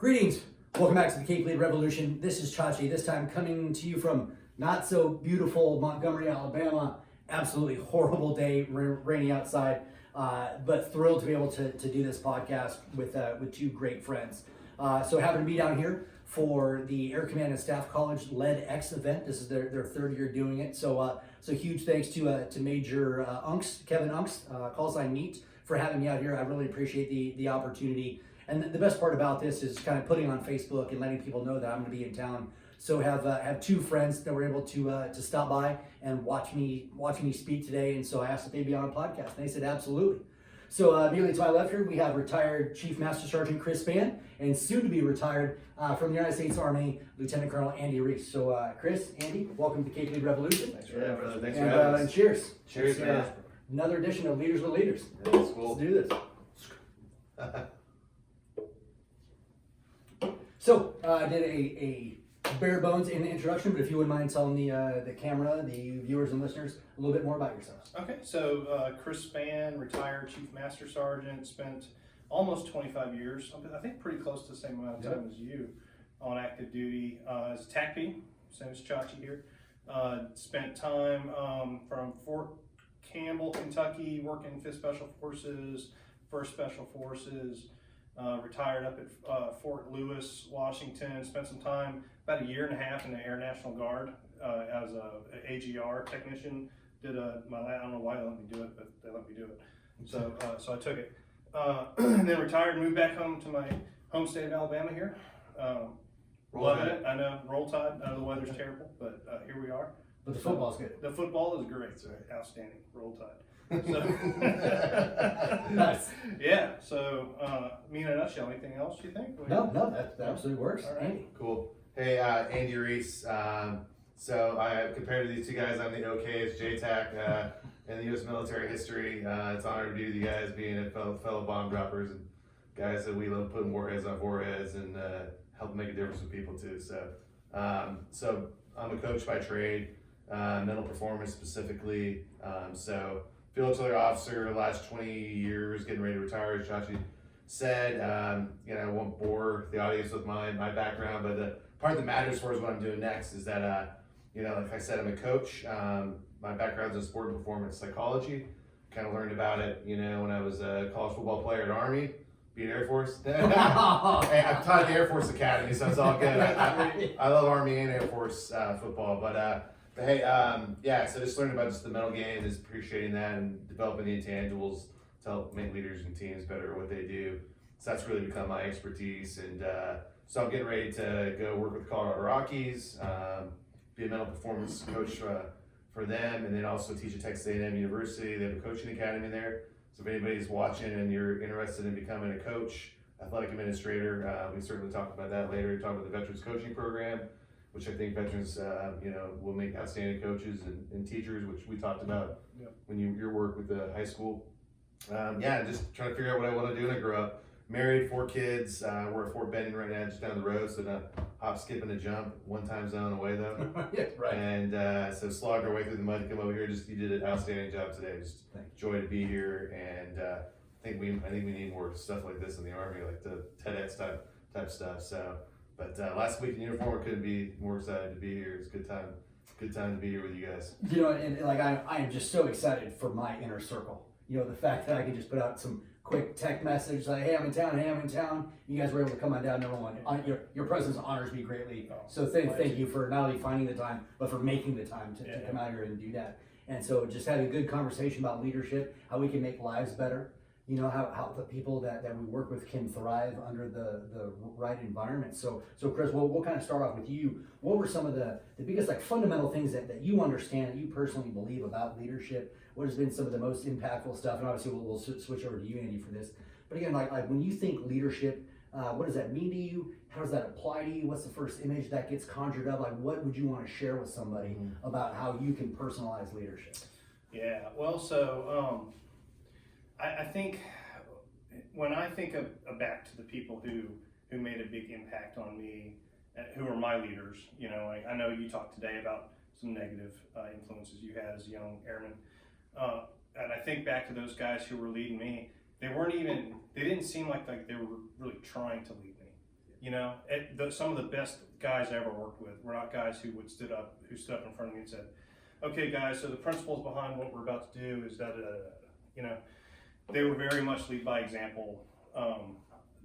Greetings. Welcome back to the Cape Lead Revolution. This is Chachi, this time coming to you from not so beautiful Montgomery, Alabama. Absolutely horrible day, rainy outside, but thrilled to be able to do this podcast with two great friends. So happy to be down here for the Air Command and Staff College LEDx event. This is their third year doing it. So huge thanks to Major Kevin Unks, call sign Neat, for having me out here. I really appreciate the opportunity. And the best part about this is kind of putting on Facebook and letting people know that I'm going to be in town. So have two friends that were able to stop by and watch me speak today. And so I asked if they'd be on a podcast, and they said absolutely. So immediately to my left here, we have retired Chief Master Sergeant Chris Spann, and soon to be retired from the United States Army, Lieutenant Colonel Andy Riise. So Chris, Andy, welcome to Cape Lead Revolution. Thanks for brother. Thanks for having us. And cheers. Cheers, man. Another edition of Leaders with Leaders. Yeah, that's cool. Let's do this. So I did a bare bones in the introduction, but if you wouldn't mind telling the camera, the viewers and listeners a little bit more about yourselves. Okay, so Chris Spann, retired Chief Master Sergeant, spent almost 25 years, I think pretty close to the same amount of time as you, on active duty as a TACP, same as Chachi here. Spent time from Fort Campbell, Kentucky, working 5th Special Forces, 1st Special Forces. Retired up at Fort Lewis, Washington. Spent some time, about a year and a half, in the Air National Guard as an AGR technician. I don't know why they let me do it, but they let me do it. So I took it. And then retired, moved back home to my home state of Alabama here. Loving it. I know, roll tide. I know the weather's terrible, but here we are. But the football's good. The football is great. It's outstanding. Roll tide. So, Nice. Yeah, so me in a nutshell, anything else you think? No, that absolutely works. All right. Andy. Cool. Hey, Andy Riise. So compared to these two guys, I'm the OKSJ TAC in the U.S. military history. It's an honor to be with you guys, being fellow bomb droppers and guys that we love putting warheads on foreheads and help make a difference with people too. So I'm a coach by trade, mental performance specifically. Field artillery officer, the last 20 years, getting ready to retire, as Chachi said. I won't bore the audience with my background, but the part that matters for us, what I'm doing next, is that, like I said, I'm a coach. My background's in sport and performance psychology. Kind of learned about it, when I was a college football player at Army, being Air Force. Hey, I'm taught at the Air Force Academy, so it's all good. I love Army and Air Force football, but hey, so just learning about just the mental game, is appreciating that and developing the intangibles to help make leaders and teams better at what they do. So that's really become my expertise. And so I'm getting ready to go work with the Colorado Rockies, be a mental performance coach for them, and then also teach at Texas A&M University. They have a coaching academy there. So if anybody's watching and you're interested in becoming a coach, athletic administrator, we certainly talk about that later. Talk about the Veterans Coaching Program, which I think veterans, will make outstanding coaches and teachers, which we talked about when your work with the high school. Just trying to figure out what I want to do when I grow up. Married, 4 kids. We're at Fort Benning right now, just down the road, so not hop, skip, and a jump. One time zone away though. Yeah, right. And so slogged our way through the mud to come over here. You did an outstanding job today. Just joy to be here, and I think we need more stuff like this in the Army, like the TEDx type stuff. So. But last week in uniform, I couldn't be more excited to be here. It's a good time to be here with you guys. And like I am just so excited for my inner circle. The fact that I can just put out some quick tech message like, hey, I'm in town. You guys were able to come on down. Number one, your presence honors me greatly. So thank you for not only finding the time, but for making the time to come out here and do that. And so just had a good conversation about leadership, how we can make lives better. How the people that we work with can thrive under the right environment. So Chris, we'll kind of start off with you. What were some of the biggest fundamental things that you understand, that you personally believe about leadership? What has been some of the most impactful stuff? And obviously we'll switch over to you, Andy, for this. But again, like when you think leadership, what does that mean to you? How does that apply to you? What's the first image that gets conjured up? Like what would you want to share with somebody about how you can personalize leadership? Yeah, well, so I think when I think back to the people who made a big impact on me, who were my leaders, I know you talked today about some negative influences you had as a young airman, and I think back to those guys who were leading me. They didn't seem like they were really trying to lead me. Some of the best guys I ever worked with were not guys who stood up in front of me and said, "Okay, guys, so the principles behind what we're about to do is that," they were very much lead by example.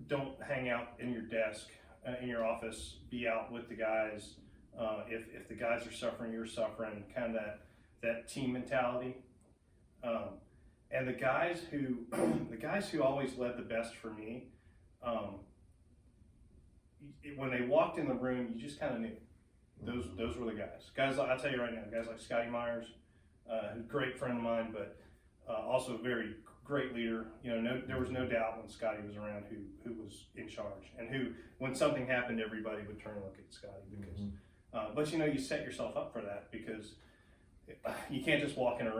Don't hang out in your desk, in your office. Be out with the guys. If the guys are suffering, you're suffering. Kind of that team mentality. And the guys who always led the best for me, when they walked in the room, you just kind of knew those were the guys. Guys, I'll tell you right now, guys like Scotty Myers, who's a great friend of mine, but also a very great leader. There was no doubt when Scotty was around who was in charge, and who, when something happened, everybody would turn and look at Scotty because. But you set yourself up for that, because you can't just walk in a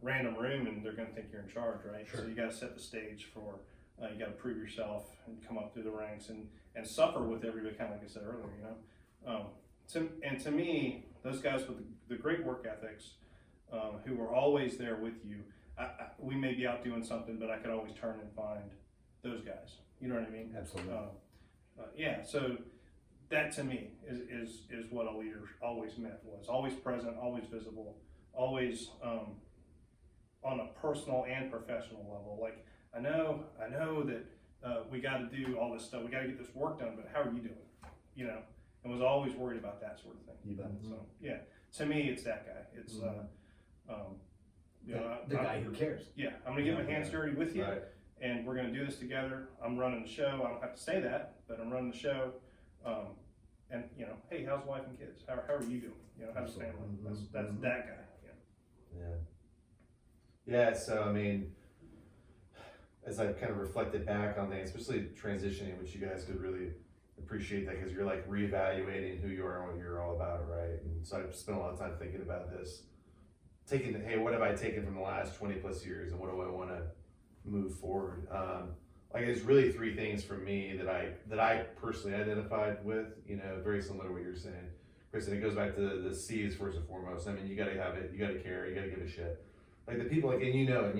random room, and they're going to think you're in charge, right? Sure. So you got to set the stage for. You got to prove yourself and come up through the ranks and suffer with everybody, kind of like I said earlier. To me, those guys with the great work ethics, who were always there with you. We may be out doing something, but I could always turn and find those guys. You know what I mean? Absolutely. Yeah. So that to me is what a leader always meant, was always present, always visible, always on a personal and professional level. Like, I know that we got to do all this stuff. We got to get this work done, but how are you doing? And was always worried about that sort of thing. You bet. So yeah, to me, it's that guy. It's the guy who cares. Yeah, I'm gonna get my hands dirty with you, Right. and we're gonna do this together. I'm running the show. I don't have to say that, but I'm running the show. And hey, how's wife and kids? How are you doing? How's the family? That's that guy. Yeah. So I mean, as I kind of reflected back on things, especially transitioning, which you guys could really appreciate that, because you're like reevaluating who you are and what you're all about, right? And so I've spent a lot of time thinking about this, hey, what have I taken from the last 20 plus years, and what do I want to move forward? There's really three things for me that I personally identified with, very similar to what you're saying, Chris, and it goes back to the C's first and foremost. I mean, you got to have it, you got to care, you got to give a shit. Like the people, and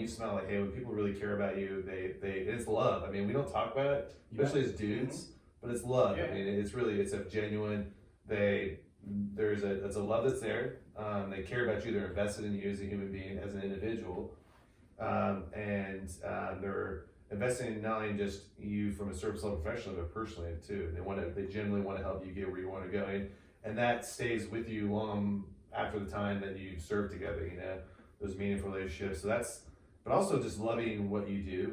you smell like, hey, when people really care about you, it's love. I mean, we don't talk about it, especially as dudes, but it's love. Yeah. I mean, it's a genuine, it's a love that's there. They care about you, they're invested in you as a human being, as an individual. And they're investing in not only just you from a service level professionally, but personally too. They genuinely want to help you get where you want to go. And that stays with you long after the time that you serve together, those meaningful relationships. So but also just loving what you do,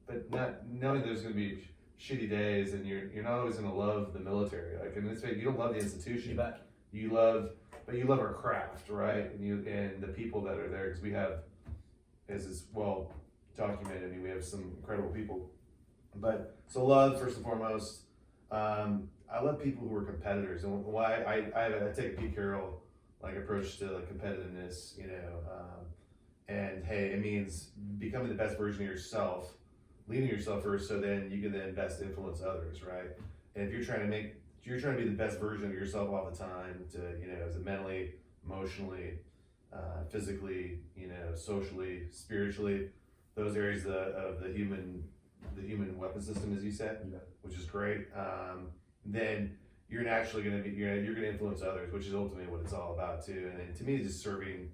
but not knowing there's going to be shitty days, and you're not always going to love the military. Like in this way, you don't love the institution. You bet. You love our craft, right? And the people that are there, because we have, as is well documented, we have some incredible people. But so love first and foremost. I love people who are competitors, and why I take a Pete Carroll approach to competitiveness, and hey, it means becoming the best version of yourself, leading yourself first, so then you can then best influence others, right? And if you're trying to be the best version of yourself all the time, as a mentally, emotionally, physically, socially, spiritually, those areas of the human weapon system, as you said, which is great. Then you're naturally going to you're going to influence others, which is ultimately what it's all about too. And then to me, just serving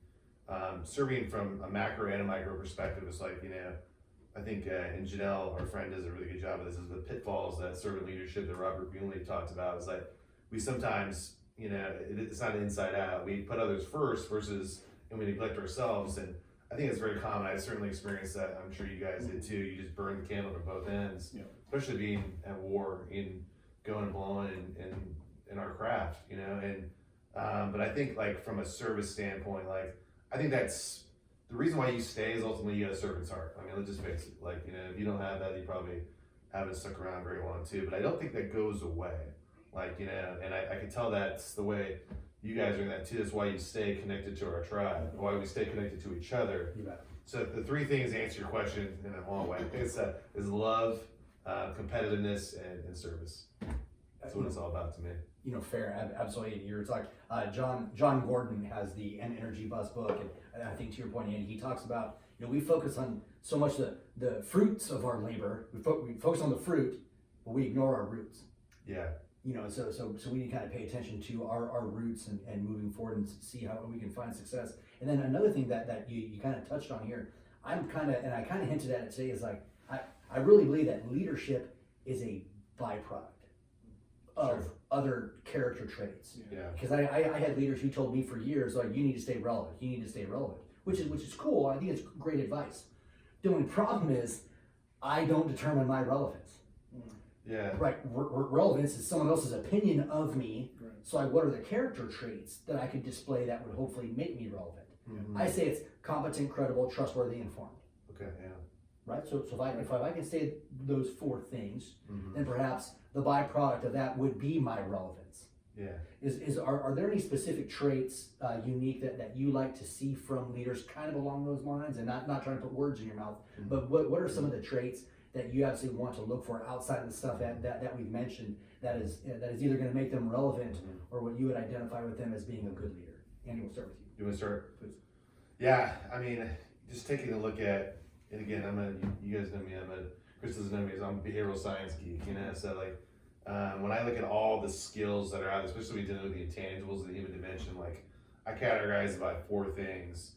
from a macro and a micro perspective is I think, and Janelle, our friend, does a really good job of this, is the pitfalls that servant leadership that Robert Bunley talked about. Is we sometimes, it's not inside out. We put others first and we neglect ourselves. And I think it's very common. I've certainly experienced that. I'm sure you guys did too. You just burn the candle from both ends, especially being at war, going and blowing in our craft, but I think from a service standpoint, I think that's the reason why you stay, is ultimately you got a servant's heart. I mean, let's just face it. If you don't have that, you probably haven't stuck around very long too. But I don't think that goes away. And I can tell that's the way you guys are in that too. That's why you stay connected to our tribe, why we stay connected to each other. You bet. So the three things answer your question in a long way. I think is love, competitiveness, and service. That's what it's all about to me. Fair, absolutely. You're talking. John Gordon has the Energy Bus book, and I think to your point, Andy, he talks about we focus on so much the fruits of our labor. We focus on the fruit, but we ignore our roots. Yeah. You know, so we need to kind of pay attention to our roots and moving forward and see how we can find success. And then another thing that you kind of touched on here, I kind of hinted at it today, is like, I really believe that leadership is a byproduct of other character traits. Yeah. Because I had leaders who told me for years, like, you need to stay relevant, which is cool. I think it's great advice. The only problem is I don't determine my relevance. Yeah. Right, relevance is someone else's opinion of me. Right. So what are the character traits that I could display that would hopefully make me relevant? I say it's competent, credible, trustworthy, informed. Okay. Yeah. Right. So if I can say those 4 things, then perhaps the byproduct of that would be my relevance. Yeah. Are there any specific traits unique that you like to see from leaders, kind of along those lines, and not trying to put words in your mouth, but what are some of the traits that you absolutely want to look for outside of the stuff that we've mentioned that is either going to make them relevant or what you would identify with them as being a good leader? Andy, we'll start with you. You want to start? Please. Yeah, I mean, just taking a look at, and again, you guys know me, Chris doesn't know me, I'm a behavioral science geek, you know, so like, when I look at all the skills that are out, especially when dealing with the intangibles of the human dimension, like, I categorize about 4 things.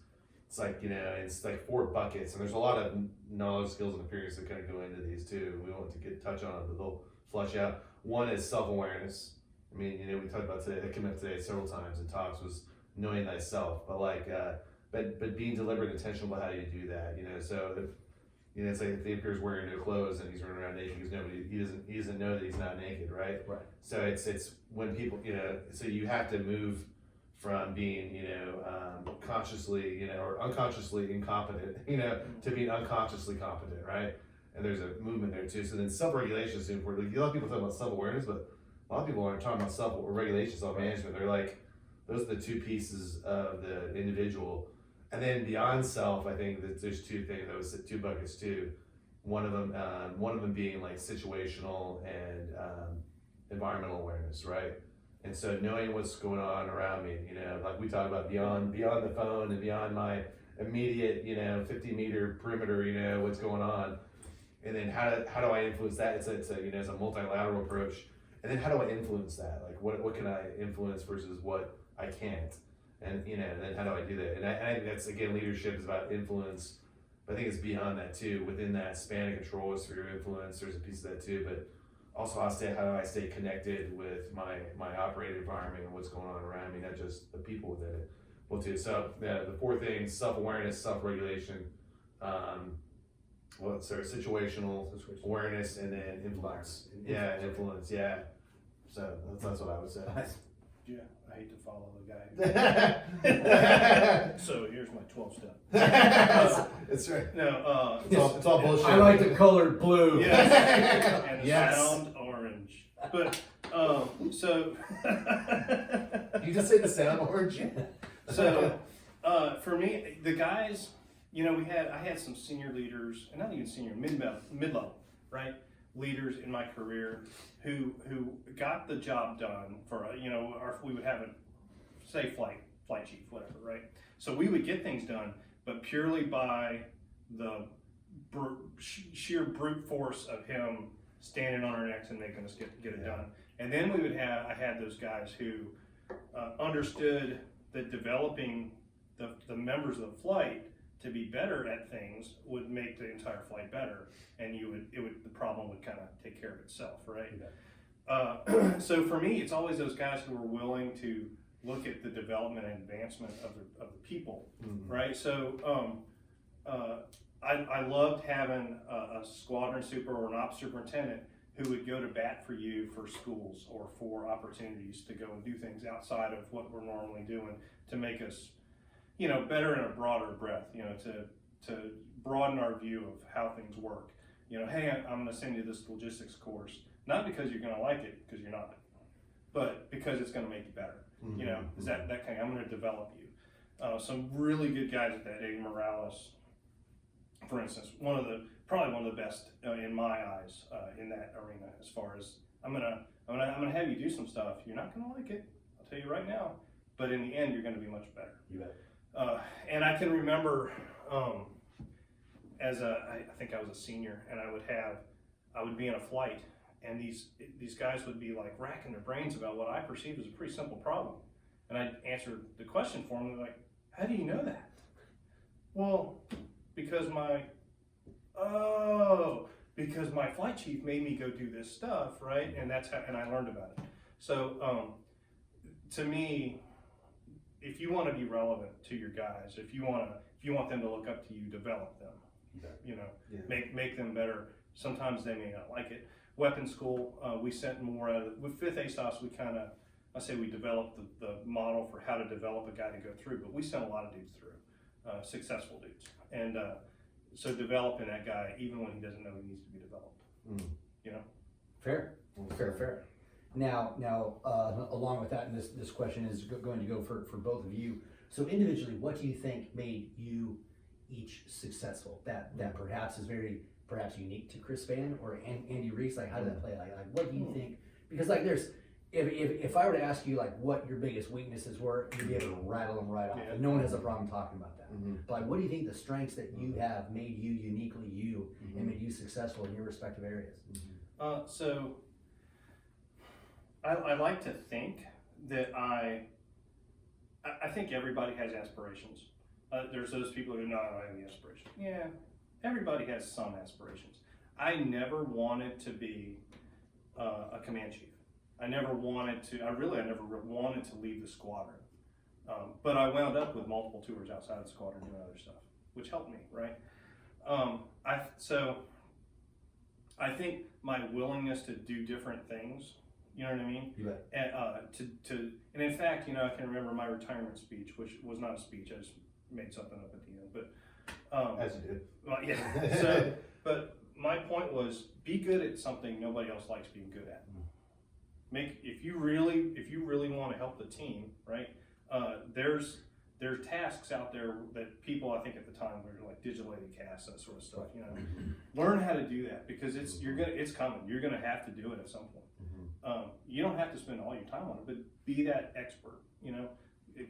It's like, you know, it's like 4 buckets, and there's a lot of knowledge, skills, and experience that kind of go into these too. We won't touch on it, but they'll flush out. One is self-awareness. I mean, you know, we talked about today, that came up today several times in talks, was knowing thyself, but like, but being deliberate and intentional about how you do that, you know. So if, you know, it's like if he appears wearing no clothes and he's running around naked because he doesn't know that he's not naked, right? Right. So it's when people, you know, so you have to move from being, you know, consciously, you know, or unconsciously incompetent, you know, to being unconsciously competent, right? And there's a movement there too. So then self-regulation is important. Like, a lot of people talk about self-awareness, but a lot of people aren't talking about self-regulation, self-management. They're like, those are the 2 pieces of the individual. And then beyond self, I think that there's 2 things. That was 2 buckets too. One of them being like situational and environmental awareness, right? And so knowing what's going on around me, you know, like we talk about beyond the phone and beyond my immediate, you know, 50-meter perimeter, you know, what's going on, and then how do I influence that? It's a you know, it's a multilateral approach. And then how do I influence that? Like what can I influence versus what I can't? And you know, and then how do I do that? And I think that's, again, leadership is about influence, but I think it's beyond that too. Within that span of control is for your influence. There's a piece of that too, but also how do I stay connected with my operating environment and what's going on around me, not just the people within it. Well, too. So the 4 things: self-awareness, self-regulation, situational awareness, and then influence. Yeah, influence. Yeah. So that's what I would say. Yeah, I hate to follow the guy. So here's my 12-step. That's right. No, It's all bullshit. I like the color blue. yes, and Yes. sound orange. But so You just say the sound orange. so for me, the guys, you know, I had some senior leaders, and not even senior, mid-level, right? Leaders in my career who got the job done for, you know, we would have a, say, flight chief, whatever, right? So we would get things done, but purely by the sheer brute force of him standing on our necks and making us get it done. And then I had those guys who understood that developing the members of the flight to be better at things would make the entire flight better, and the problem would kind of take care of itself, right? So for me, it's always those guys who are willing to look at the development and advancement of the people, right? So I loved having a squadron super or an ops superintendent who would go to bat for you for schools or for opportunities to go and do things outside of what we're normally doing to make us, you know, better in a broader breadth, you know, to broaden our view of how things work. You know, hey, I'm going to send you this logistics course, not because you're going to like it, because you're not, but because it's going to make you better. You know, is that kind of, I'm going to develop you. Some really good guys at that. Eddie Morales, for instance, probably one of the best in my eyes in that arena. As far as I'm gonna have you do some stuff. You're not gonna like it. I'll tell you right now. But in the end, you're going to be much better. You bet. And I can remember, I think I was a senior, and I would be in a flight, and these guys would be like racking their brains about what I perceived as a pretty simple problem. And I'd answer the question for them, like, how do you know that? Well, because my flight chief made me go do this stuff, right? And that's how, and I learned about it. So to me, if you want to be relevant to your guys, if you want them to look up to you, develop them. You know, make them better. Sometimes they may not like it. Weapons school, we sent more out of it. With 5th ASOS, we developed the model for how to develop a guy to go through, but we sent a lot of dudes through, successful dudes. And so developing that guy, even when he doesn't know he needs to be developed, you know? Fair. Now, along with that, and this question is going to go for both of you. So individually, what do you think made you each successful? That perhaps is perhaps unique to Chris Spann or Andy Riise. Like, how did that play? Like what do you think? Because like there's, if I were to ask you like what your biggest weaknesses were, you'd be able to rattle them right off. And no one has a problem talking about that. But like, what do you think the strengths that you have made you uniquely you and made you successful in your respective areas? So I like to think that I think everybody has aspirations. There's those people who know I don't have any aspirations. Yeah, everybody has some aspirations. I never wanted to be a command chief. I never wanted to leave the squadron. But I wound up with multiple tours outside of the squadron doing other stuff, which helped me, right? So I think my willingness to do different things, you know what I mean? You bet. And in fact, you know, I can remember my retirement speech, which was not a speech. I just made something up at the end, but as you did. well, yeah. So, but my point was, be good at something nobody else likes being good at. If you really want to help the team, right? There are tasks out there that people, I think at the time, were like digital cast, that sort of stuff. You know, learn how to do that because it's coming. You're gonna have to do it at some point. You don't have to spend all your time on it, but be that expert. You know,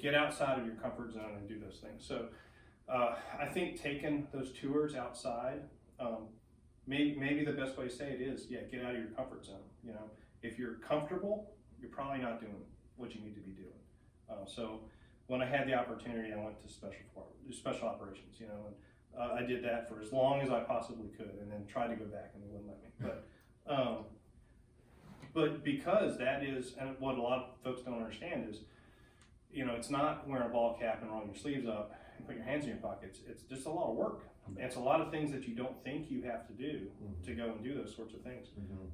get outside of your comfort zone and do those things. So I think taking those tours outside, maybe the best way to say it is, get out of your comfort zone. You know, if you're comfortable, you're probably not doing what you need to be doing. So when I had the opportunity, I went to special operations. You know, and I did that for as long as I possibly could, and then tried to go back, and they wouldn't let me. But because that is, and what a lot of folks don't understand is, you know, it's not wearing a ball cap and rolling your sleeves up and putting your hands in your pockets. It's just a lot of work. It's a lot of things that you don't think you have to do to go and do those sorts of things.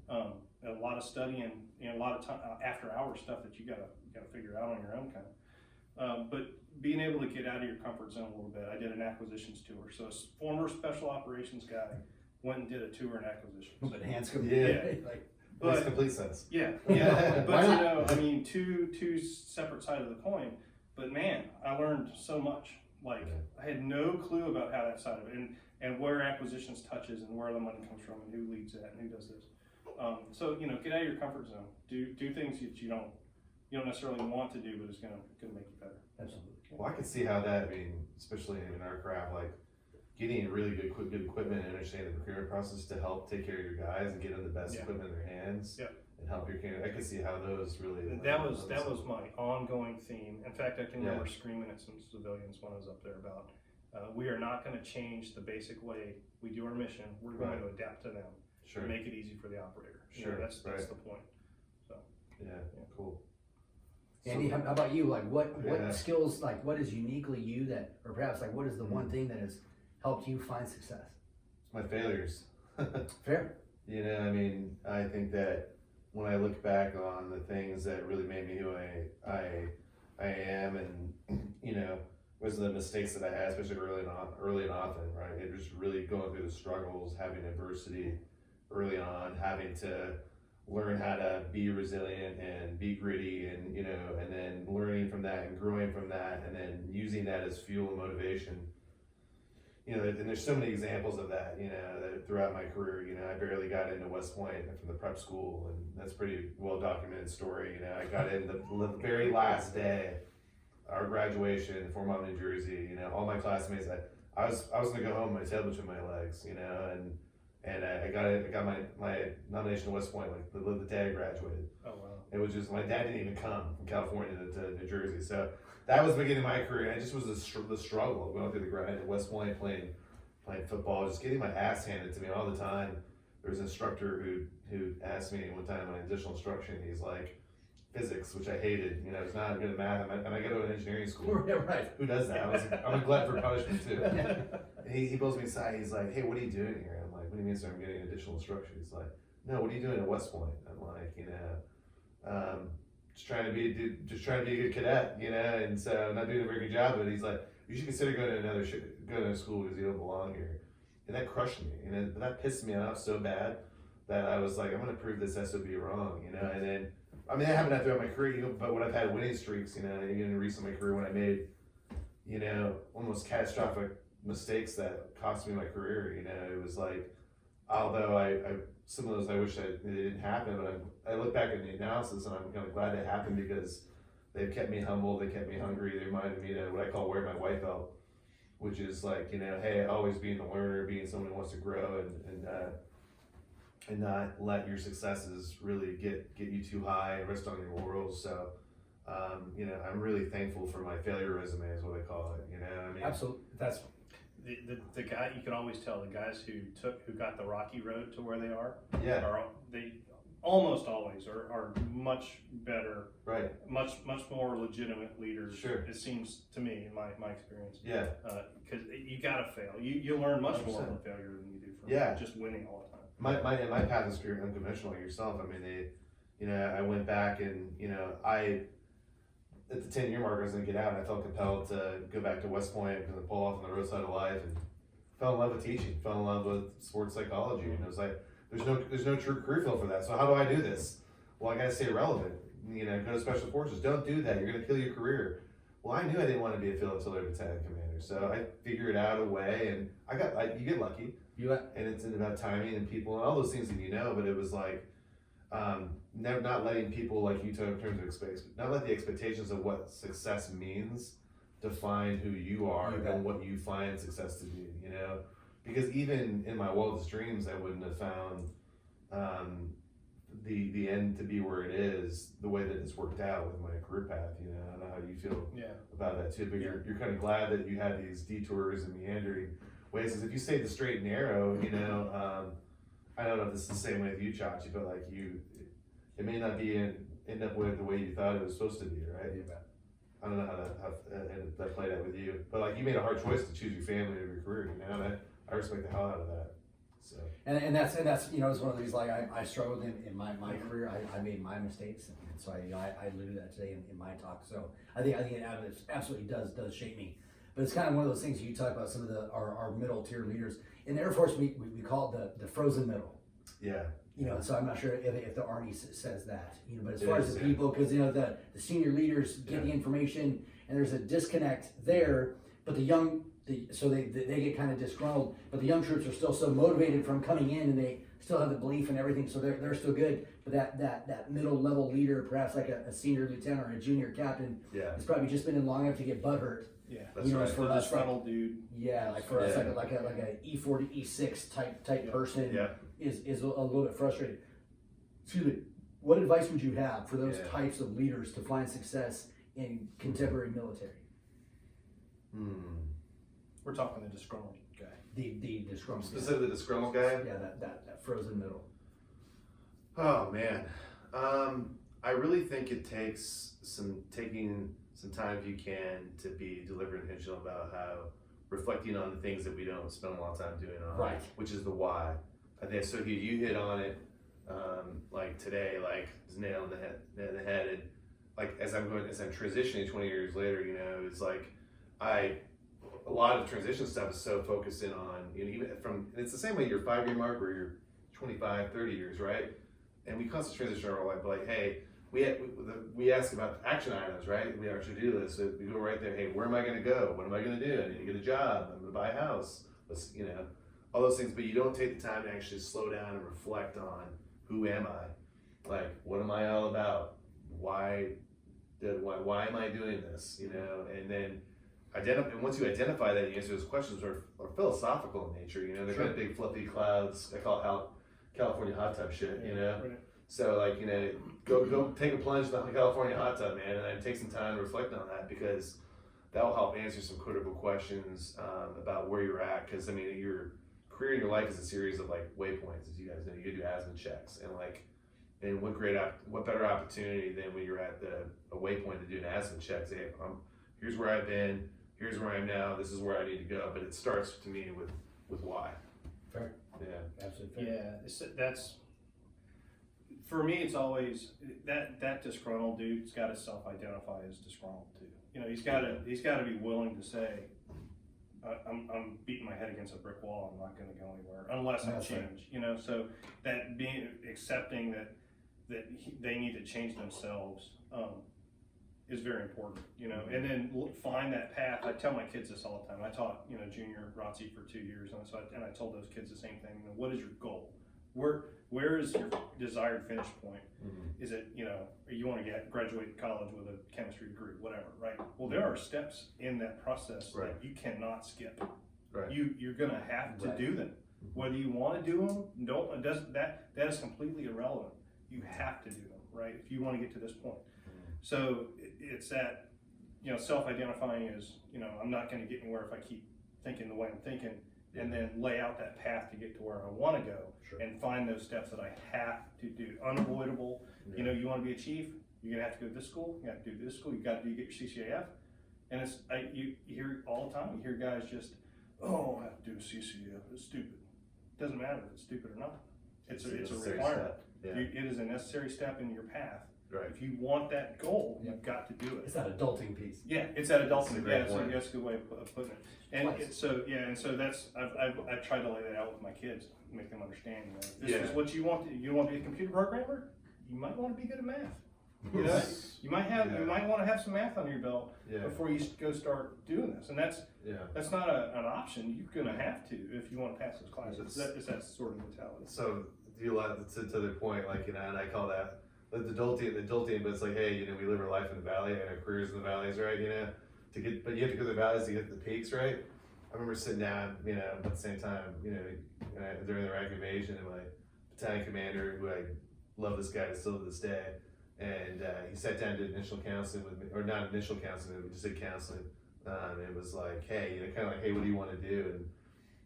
A lot of studying, you know, a lot of time, after-hour stuff that you gotta figure out on your own kind of. But being able to get out of your comfort zone a little bit. I did an acquisitions tour. So a former special operations guy went and did a tour in acquisitions. But hands come Makes complete sense. Yeah. But you know, I mean, two separate sides of the coin. But man, I learned so much. Like I had no clue about how that side of it and where acquisitions touches and where the money comes from and who leads that and who does this. So you know, get out of your comfort zone. Do things that you don't necessarily want to do, but it's gonna make you better. Absolutely. Well, I can see how that. I mean, especially in our craft, like getting really good equipment and understanding the procurement process to help take care of your guys and get them the best equipment in their hands and help your candidate. I can see how those really. That was my ongoing theme. In fact, I can remember screaming at some civilians when I was up there about, we are not going to change the basic way we do our mission. We're going to adapt to them. Sure. Make it easy for the operator. You know, that's the point. So. Yeah. Cool. Andy, how about you? Like what skills, like what is uniquely you that, or perhaps like what is the one thing that has helped you find success? My failures. Fair. You know, I mean, I think that when I look back on the things that really made me who I am, and you know, was the mistakes that I had, especially early and often, right? It was really going through the struggles, having adversity early on, having to learn how to be resilient and be gritty, and you know, and then learning from that and growing from that, and then using that as fuel and motivation. You know, and there's so many examples of that, you know, that throughout my career. You know, I barely got into West Point from the prep school, and that's a pretty well documented story. You know, I got in the very last day, our graduation in Fort Mom, New Jersey. You know, all my classmates, I was gonna go home with my tail between my legs, you know, and And I got my nomination to West Point like the day I graduated. Oh wow. It was just, my dad didn't even come from California to New Jersey. So that was the beginning of my career. And it just was the struggle of going through the grind at West Point, playing football, just getting my ass handed to me all the time. There was an instructor who asked me one time on additional instruction, he's like, physics, which I hated, you know, I was not good at math, and I go to an engineering school. Yeah, right. Who does that? I'm a glutton for punishment too. And he pulls me aside, he's like, hey, what are you doing here? I'm like, what do you mean, sir? I'm getting additional instruction. He's like, no, what are you doing at West Point? I'm like, you know, just trying to be a good cadet, you know, and so I'm not doing a very good job, but he's like, you should consider going to another school because you don't belong here. And that crushed me, and that pissed me off so bad that I was like, I'm gonna prove this SOB wrong, you know. And then, I mean, that happened throughout my career, you know, but when I've had winning streaks, you know, even recently in my career when I made, you know, almost catastrophic mistakes that cost me my career, you know, it was like, although I some of those I wish they didn't happen, but I look back at the analysis and I'm kind of glad they happened because they've kept me humble, they kept me hungry, they reminded me to what I call wear my white belt, which is like, you know, hey, always being the learner, being someone who wants to grow and not let your successes really get you too high and rest on your laurels. So, you know, I'm really thankful for my failure resume is what I call it, you know, I mean. Absolutely, that's The guy, you can always tell the guys who got the rocky road to where they are. Yeah. They almost always are much better, Right. much more legitimate leaders. Sure. It seems to me, in my experience. Yeah. Because you gotta fail. You learn much 100%. more from failure than you do from just winning all the time. My path is career unconventional like yourself. I mean, you know, I went back and, you know, at the 10-year mark, I was going to get out, and I felt compelled to go back to West Point because I pull off on the roadside of life and fell in love with teaching, fell in love with sports psychology. And it was like, there's no true career field for that. So how do I do this? Well, I got to stay relevant. You know, go to special forces. Don't do that. You're going to kill your career. Well, I knew I didn't want to be a field artillery battalion commander. So I figured out a way, and you get lucky. And it's about timing and people and all those things that you know, but it was like, not letting people, like you took in terms of not let the expectations of what success means define who you are and what you find success to be, you know? Because even in my wildest dreams, I wouldn't have found the end to be where it is, the way that it's worked out with my career path, you know? I don't know how you feel about that too, but you're kind of glad that you had these detours and meandering ways, because if you stayed the straight and narrow, you know, I don't know if this is the same way with you, Chachi, but like it may not be end up with the way you thought it was supposed to be, right? Yeah. I don't know how that played out with you, but like you made a hard choice to choose your family over your career, you know, and I respect the hell out of that. So. And that's you know, it's one of the reasons, like I struggled in my career. I made my mistakes, and so I alluded to that today in my talk. So I think it absolutely does shape me. But it's kind of one of those things you talk about. Some of our middle tier leaders in the Air Force, we call it the frozen middle. Yeah. You know, so I'm not sure if the Army says that. You know, but as far as the people, because you know the senior leaders get the information, and there's a disconnect there. But so they get kind of disgruntled. But the young troops are still so motivated from coming in, and they still have the belief and everything. So they're still good. But that middle level leader, perhaps like a senior lieutenant or a junior captain, has probably just been in long enough to get butthurt. Yeah, that's you know, right. for us, disgruntled dude. Yeah, like for us, like a E4 to E6 type person is a little bit frustrated. Excuse me. What advice would you have for those types of leaders to find success in contemporary military? We're talking the disgruntled guy. The disgruntled. Specifically the disgruntled guy? Yeah, that frozen middle. Oh man, I really think it takes taking some time if you can to be deliberate and intentional about how reflecting on the things that we don't spend a lot of time doing on, right? Which is the why. I think so. You hit on it, like today, like it's nail in the head, and like as I'm transitioning 20 years later, you know, it's like a lot of transition stuff is so focused in on, you know, even it's the same way your 5-year mark or your 25, 30 years, right? And we constantly transition our life, but like, hey, we ask about action items, right? We have our to-do list, so we go right there, hey, where am I gonna go? What am I gonna do? I need to get a job, I'm gonna buy a house, you know, all those things, but you don't take the time to actually slow down and reflect on who am I? Like, what am I all about? Why am I doing this? You know, and then and once you identify that, you answer those questions are philosophical in nature. You know, they're kind of big fluffy clouds. I call it California hot tub shit. You know, right. so like, you know, go take a plunge in the California hot tub, man, and then take some time to reflect on that, because that will help answer some critical questions about where you're at. Because I mean, your career in your life is a series of like waypoints, as you guys know. You do asthma checks, and what better opportunity than when you're at a waypoint to do an asthma check? Say, here's where I've been, here's where I am now, this is where I need to go. But it starts to me with why. Fair. Yeah. Absolutely fair. Yeah, that's, for me, it's always that disgruntled dude's got to self-identify as disgruntled too. You know, he's got to be willing to say, I'm beating my head against a brick wall. I'm not going to go anywhere unless I change. Right. You know, so that being accepting that they need to change themselves is very important. You know, and then find that path. I tell my kids this all the time. I taught, you know, junior ROTC for 2 years, and so I told those kids the same thing. You know, what is your goal? Where is your desired finish point? Mm-hmm. Is it, you know, you want to graduate college with a chemistry degree, whatever, right? Well, there are steps in that process that you cannot skip. Right. You're going to have to do them. Whether you want to do them, that is completely irrelevant. You have to do them, right? If you want to get to this point. Mm-hmm. So it's that, you know, self-identifying is, you know, I'm not going to get anywhere if I keep thinking the way I'm thinking. And then lay out that path to get to where I want to go, and find those steps that I have to do. Unavoidable. Yeah. You know, you want to be a chief, you're gonna have to go to this school. You have to do this school. You got to get your CCAF. And you hear all the time. You hear guys just, oh, I have to do a CCAF. It's stupid. It doesn't matter if it's stupid or not. It's a requirement. Yeah. It is a necessary step in your path. Right. If you want that goal, you've got to do it. It's that adulting piece. Yeah, it's that adulting. Yeah, that's a good way of putting it. And so that's I've tried to lay that out with my kids, make them understand. You know, this is what you want. You want to be a computer programmer? You might want to be good at math. You know, you might want to have some math under your belt before you go start doing this. And that's not an option. You're going to have to if you want to pass those classes. It's that sort of mentality. So you to the point, like, you know, and I call that the adulting, but it's like, hey, you know, we live our life in the valley and our careers in the valleys, right? You know, but you have to go to the valleys to get to the peaks, right? I remember sitting down, you know, at the same time, you know, during the rank invasion, and my battalion commander, who I love this guy still to this day, and he sat down and did initial counseling with me, or not initial counseling, we just did counseling. And it was like, hey, you know, kind of like, hey, what do you want to do? And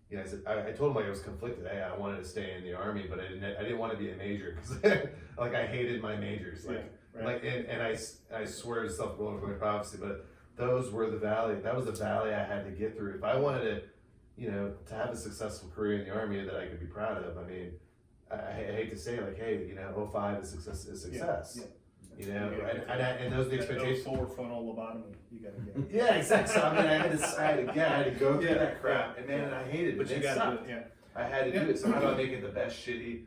you know, I said, I told him, like, I was conflicted. Hey, I wanted to stay in the Army, but I didn't want to be a major, because like I hated my majors, and I swear to self-fulfilling prophecy, but those were the valley. That was the valley I had to get through. If I wanted to, you know, to have a successful career in the Army that I could be proud of. I mean, I hate to say, like, hey, you know, 05 is success. Yeah. You know, and those are the expectations. 04 frontal lobotomy, you gotta get. Yeah, exactly. So I mean, I had to go through that crap, and man, I hated it. But you gotta do it. I had to do it. So how do I make it the best shitty,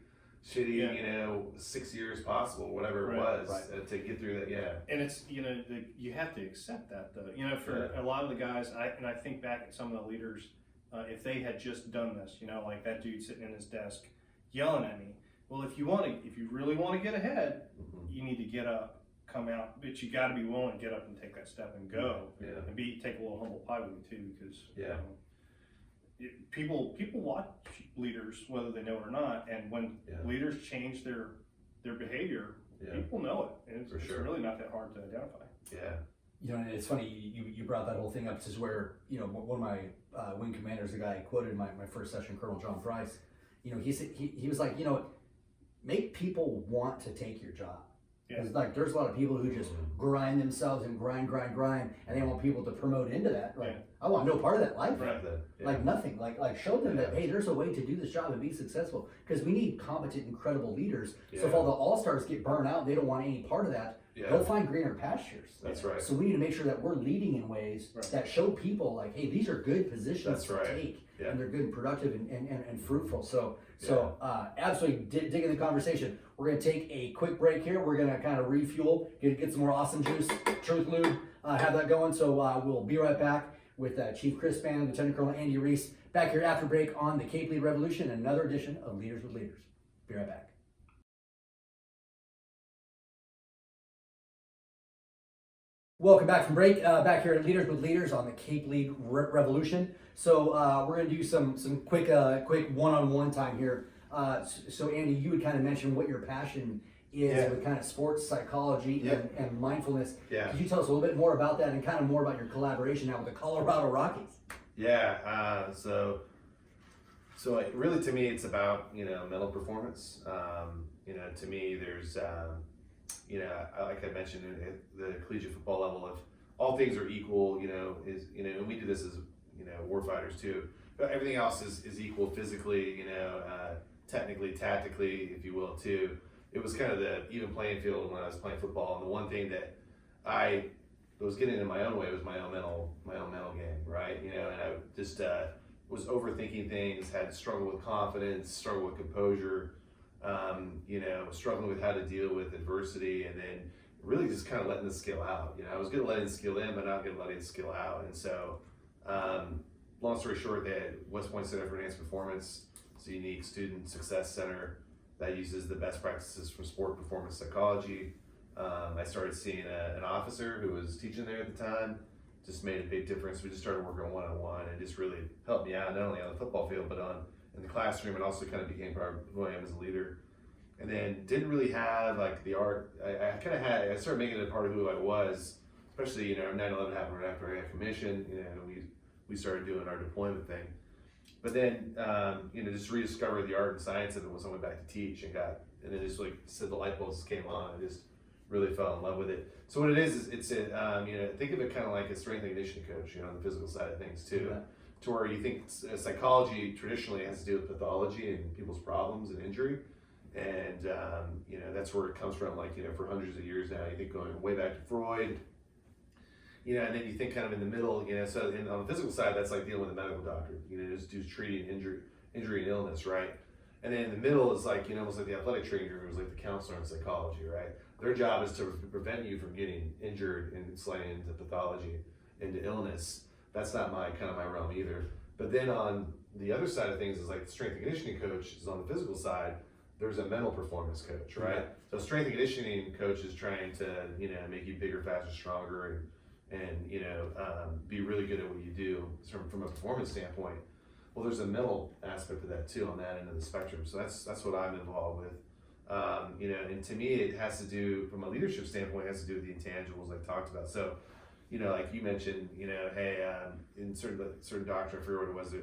you know, 6 years possible, whatever it was, to get through that. Yeah. And it's, you know, you have to accept that, though. You know, for a lot of the guys, I think back at some of the leaders, if they had just done this, you know, like that dude sitting in his desk yelling at me. Well, if you really want to get ahead, you need to get up, come out, but you got to be willing to get up and take that step and go, and take a little humble pie with you too, because people watch leaders whether they know it or not, and when leaders change their behavior, people know it, and it's really not that hard to identify. Yeah. You know, and it's funny you brought that whole thing up. This is where, you know, one of my wing commanders, the guy I quoted in my first session, Colonel John Price, you know, he said he was like, you know, make people want to take your job. Because like there's a lot of people who just grind themselves and grind, and they want people to promote into that. Like I want no part of that life. Right. Like nothing. Like show them that, hey, there's a way to do this job and be successful. Because we need competent, incredible leaders. So if all the all-stars get burned out, they don't want any part of that. Go find greener pastures. That's right. So we need to make sure that we're leading in ways that show people like, hey, these are good positions to take, and they're good and productive and fruitful. So absolutely digging the conversation. We're going to take a quick break here. We're going to kind of refuel, get some more awesome juice, truth lube, have that going. So we'll be right back with Chief Chris Spann, Lieutenant Colonel Andy Riise, back here after break on the Cape Lead Revolution, another edition of Leaders with Leaders. Be right back. Welcome back from break. Back here at Leaders with Leaders on the Cape Lead Revolution. So we're going to do some quick one-on-one time here. So Andy, you would kind of mention what your passion is with kind of sports psychology and mindfulness. Yeah. Could you tell us a little bit more about that and kind of more about your collaboration now with the Colorado Rockies? Yeah. So really, to me, it's about mental performance. To me, there's like I mentioned, at the collegiate football level, if all things are equal, and we do this as warfighters too. But everything else is equal physically, technically, tactically, if you will, too. It was kind of the even playing field when I was playing football, and the one thing that I was getting in my own way was my own mental game, right? And I just was overthinking things, had struggled with confidence, struggled with composure, struggling with how to deal with adversity, and then really just kind of letting the skill out. I was good at letting the skill in, but not good at letting the skill out. And so, long story short, they had West Point Center for Enhanced Performance. It's a unique student success center that uses the best practices from sport performance psychology. I started seeing an officer who was teaching there at the time. Just made a big difference. We just started working one-on-one, and just really helped me out, not only on the football field, but in the classroom, and also kind of became part of who I am as a leader. And then didn't really have like the art. I started making it a part of who I was, especially 9/11 happened right after I got commissioned. We started doing our deployment thing. But then just rediscovered the art and science of it once I went back to teach, and then just like said the light bulbs came on. I just really fell in love with it. So what it is it's think of it kind of like a strength and conditioning coach, on the physical side of things too. Yeah. To where you think psychology traditionally has to do with pathology and people's problems and injury, and that's where it comes from. For hundreds of years now, you think going way back to Freud, and then you think kind of in the middle, So on the physical side, that's like dealing with a medical doctor, just treating injury and illness, right? And then in the middle is like almost like the athletic trainer who's like the counselor in psychology, right? Their job is to prevent you from getting injured and sliding into pathology, into illness. That's not my realm either. But then on the other side of things is like the strength and conditioning coach is on the physical side. There's a mental performance coach, right? Yeah. So strength and conditioning coach is trying to make you bigger, faster, stronger, and be really good at what you do from a performance standpoint. Well, there's a mental aspect of that too on that end of the spectrum. So that's what I'm involved with. And to me, it has to do, from a leadership standpoint, it has to do with the intangibles I talked about. So, like you mentioned, hey, in certain doctrine, I forget what it was,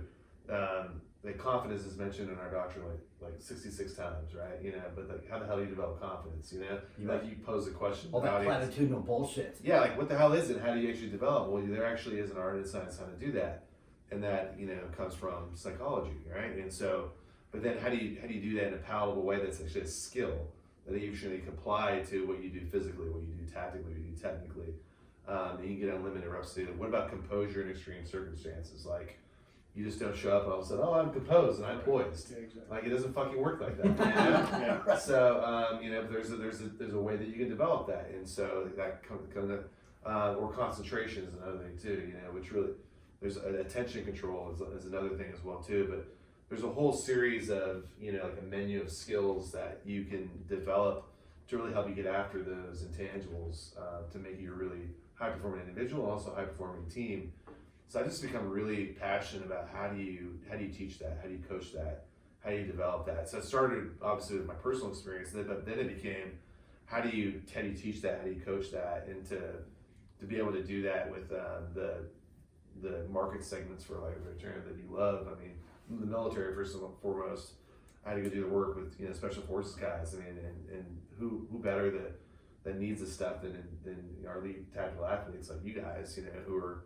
the confidence is mentioned in our doctrine like 66 times, right? But like, how the hell do you develop confidence? Like you pose a question. All that platitudinal bullshit. Yeah, like what the hell is it? How do you actually develop? Well, there actually is an art and science how to do that, and that comes from psychology, right? And so. But then how do you do that in a palatable way that's actually a skill that you actually can apply to what you do physically, what you do tactically, what you do technically, and you get unlimited reps to it. What about composure in extreme circumstances? Like you just don't show up and all of a sudden, I'm composed and I'm poised. Yeah, exactly. Like it doesn't fucking work like that. Yeah. So there's a way that you can develop that, and so that kind of or concentration is another thing too. Which really there's attention control is another thing as well too, but. There's a whole series of, like a menu of skills that you can develop to really help you get after those intangibles to make you a really high-performing individual and also a high-performing team. So I just become really passionate about how do you teach that, how do you coach that, how do you develop that. So it started obviously with my personal experience, but then it became how do you teach that, how do you coach that, and to be able to do that with the market segments, for lack of a term, that you love. I mean. The military, first and foremost, I had to go do the work with special forces guys. I mean, and who better that needs this stuff than our elite tactical athletes like you guys, who are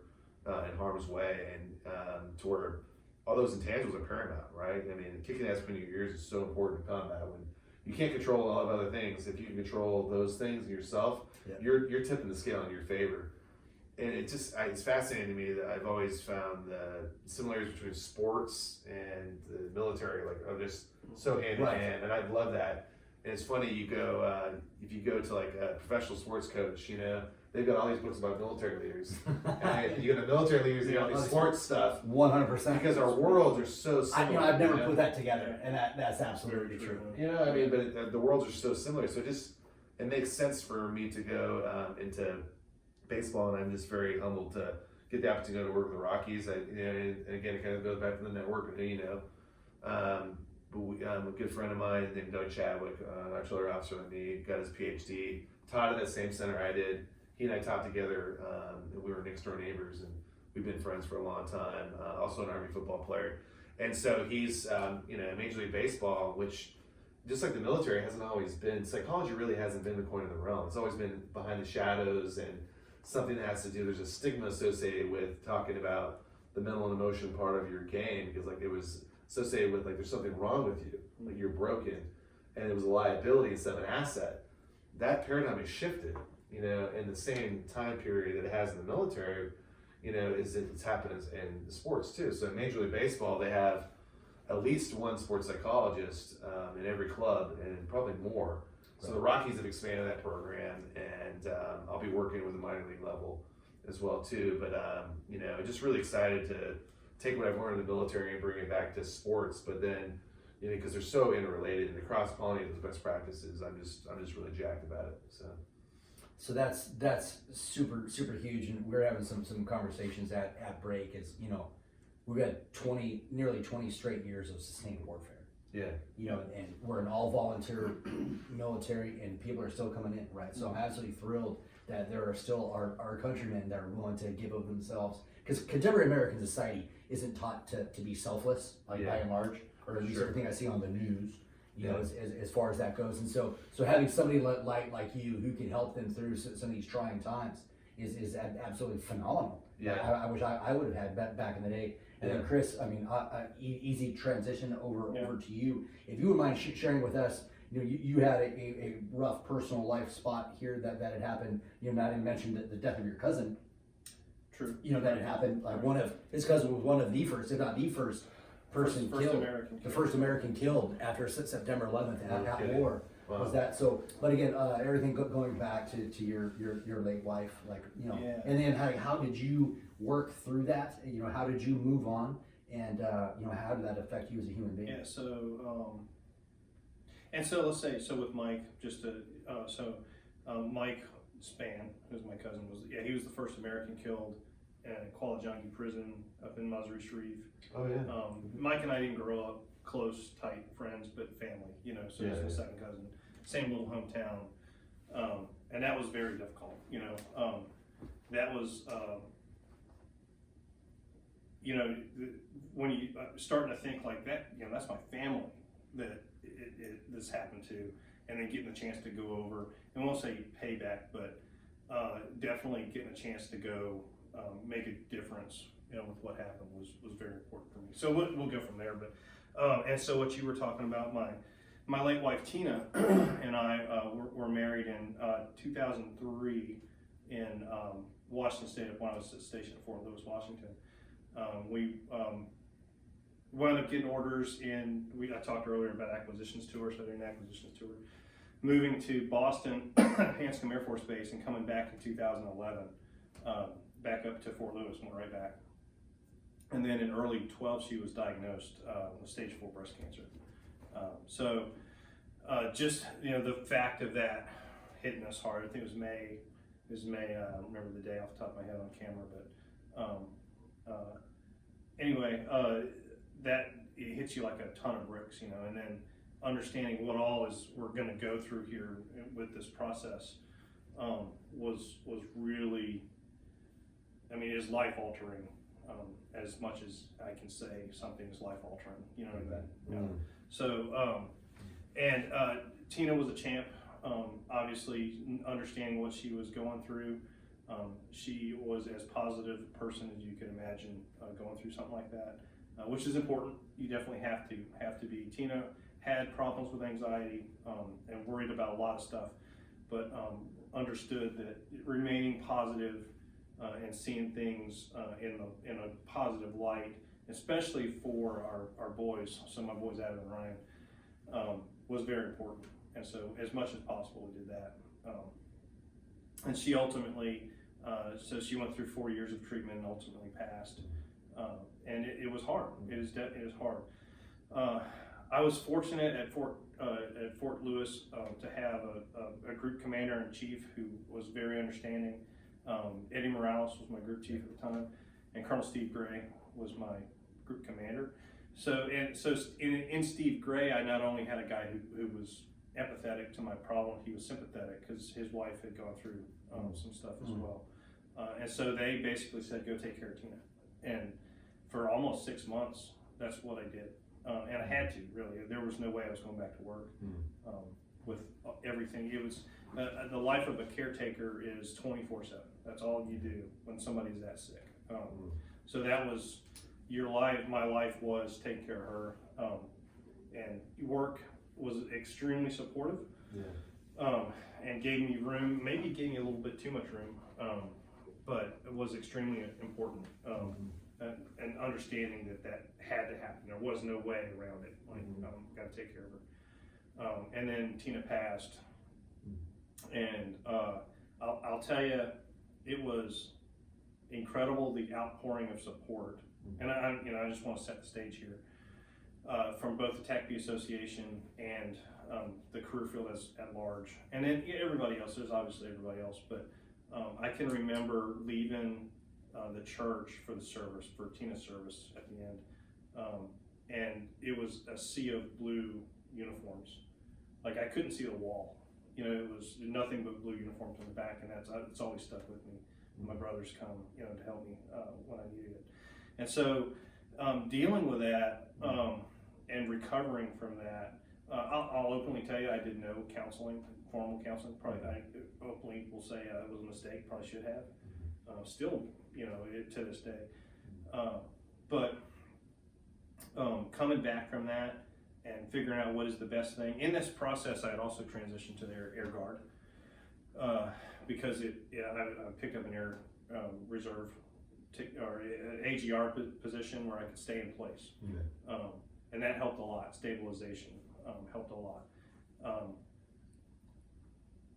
in harm's way, and to where all those intangibles are paramount, right? I mean, kicking ass between your ears is so important in combat. When you can't control a lot of other things, if you can control those things in yourself, you're tipping the scale in your favor. And it's fascinating to me that I've always found the similarities between sports and the military, like, are just so hand in hand, and I love that. And it's funny, if you go to like a professional sports coach, they've got all these books about military leaders. And you go to military leaders, they got these sports stuff. 100%. Because our worlds are so similar. I've never put that together, and that's absolutely true. But the worlds are so similar, so it makes sense for me to go into baseball, and I'm just very humbled to get the opportunity to work with the Rockies. And again, it kind of goes back to the network and who you know. A good friend of mine named Doug Chadwick, an artillery officer with me, got his PhD, taught at that same center I did. He and I taught together, and we were next door neighbors, and we've been friends for a long time. Also an Army football player. And so he's, Major League Baseball, which just like the military hasn't always been, psychology really hasn't been the coin of the realm. It's always been behind the shadows and something that has to do, there's a stigma associated with talking about the mental and emotion part of your game, because like it was associated with like there's something wrong with you, like you're broken, and it was a liability instead of an asset. That paradigm has shifted, in the same time period that it has in the military, it's happened in sports too. So in Major League Baseball, they have at least one sports psychologist in every club, and probably more. So the Rockies have expanded that program, and I'll be working with the minor league level as well too. But just really excited to take what I've learned in the military and bring it back to sports. But then, because they're so interrelated and the cross pollinate those best practices, I'm just really jacked about it. So that's super huge, and we're having some conversations at break. Is we've had nearly 20 straight years of sustained warfare. Yeah. And we're an all volunteer military, and people are still coming in, right? So I'm absolutely thrilled that there are still our countrymen that are willing to give of themselves, because contemporary American society isn't taught to be selfless, by and large, or at least everything I see on the news. As far as that goes, and so having somebody like you who can help them through some of these trying times is absolutely phenomenal. Yeah, I wish I would have had back in the day. And then Chris, easy transition over to you. If you would mind sharing with us, you had a rough personal life spot here that had happened. Not even mentioned the death of your cousin. True. That had happened. Like his cousin was one of the first, if not the first person killed, the first American killed after September 11th at war. Wow. Was that so? But again, everything going back to your late wife, and then how did you work through that? How did you move on, and how did that affect you as a human being? Yeah. So let's say with Mike, Mike Spann, who's my cousin, he was the first American killed in Kuala Jungi prison up in Mazar-i Sharif. Oh yeah. Mike and I didn't grow up close, tight friends, but family. So he's my second cousin, same little hometown, and that was very difficult. That was when you starting to think like that, that's my family that this happened to, and then getting a chance to go over, and won't say payback, but definitely getting a chance to go make a difference, with what happened was very important for me. So we'll go from there. But and so what you were talking about, my late wife Tina and I were married in 2003 in Washington State when I was stationed at Fort Lewis, Washington. We wound up getting orders in. I talked earlier about acquisitions tour, so during acquisitions tour, moving to Boston, Hanscom Air Force Base, and coming back in 2011. Back up to Fort Lewis, went right back. And then in early 12, she was diagnosed with stage 4 breast cancer. Just the fact of that hitting us hard. I think it was May. I don't remember the day off the top of my head on camera, but anyway, that it hits you like a ton of bricks, and then understanding what all we're going to go through here with this process was really. It is life altering, as much as I can say something is life altering, So, Tina was a champ, obviously understanding what she was going through. She was as positive a person as you could imagine going through something like that, which is important. You definitely have to be. Tina had problems with anxiety and worried about a lot of stuff, but understood that remaining positive and seeing things in a positive light, especially for our boys, some of my boys Adam and Ryan, was very important. And so as much as possible we did that. And she ultimately, so she went through 4 years of treatment and ultimately passed. And it was hard. It is hard. I was fortunate at Fort Lewis to have a group commander in chief who was very understanding. Eddie Morales was my group chief at the time, and Colonel Steve Gray was my group commander. So in Steve Gray, I not only had a guy who was empathetic to my problem, he was sympathetic because his wife had gone through some stuff as well. And so they basically said, go take care of Tina. And for almost 6 months, that's what I did. And I had to, really. There was no way I was going back to work with everything. It was, the life of a caretaker is 24/7. That's all you do when somebody's that sick. So that was your life. My life was taking care of her. And work was extremely supportive. And gave me room, maybe gave me a little bit too much room, but it was extremely important. And understanding that had to happen. There was no way around it. Like, got to take care of her. And then Tina passed, and I'll tell you, it was incredible, the outpouring of support. And I just want to set the stage here from both the TACP Association and the career field at large, and then everybody else. There's obviously everybody else, but I can remember leaving the church for the service, for Tina's service at the end, and it was a sea of blue uniforms. Like, I couldn't see the wall. You know, it was nothing but blue uniforms in the back, and it's always stuck with me. My brothers come, to help me when I needed it, and so dealing with that and recovering from that. I'll openly tell you, I did no counseling, formal counseling. Probably I openly will say it was a mistake. Probably should have. Still, to this day. But coming back from that and figuring out what is the best thing. In this process, I had also transitioned to their Air Guard because I picked up an Air Reserve or an AGR position where I could stay in place. And that helped a lot. Stabilization helped a lot.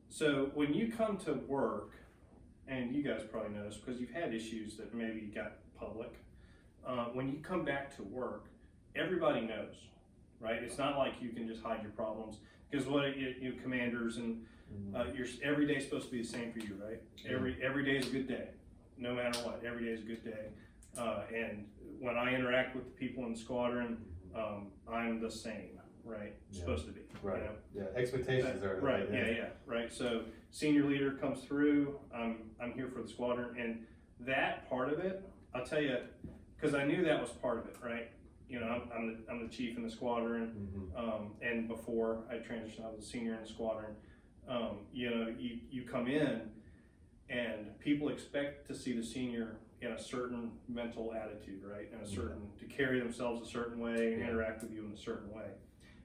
So when you come to work, and you guys probably noticed because you've had issues that maybe got public, when you come back to work, everybody knows, right? It's not like you can just hide your problems, because you commanders and every day is supposed to be the same for you, right? Every day is a good day, no matter what. Every day is a good day, and when I interact with the people in the squadron, I'm the same, right? Supposed to be, right? Expectations are right. Right. So senior leader comes through. I'm here for the squadron, and that part of it, I'll tell you, because I knew that was part of it, right? I'm the chief in the squadron, and before I transitioned, I was a senior in the squadron. You come in, and people expect to see the senior in a certain mental attitude, right? And to carry themselves a certain way and interact with you in a certain way.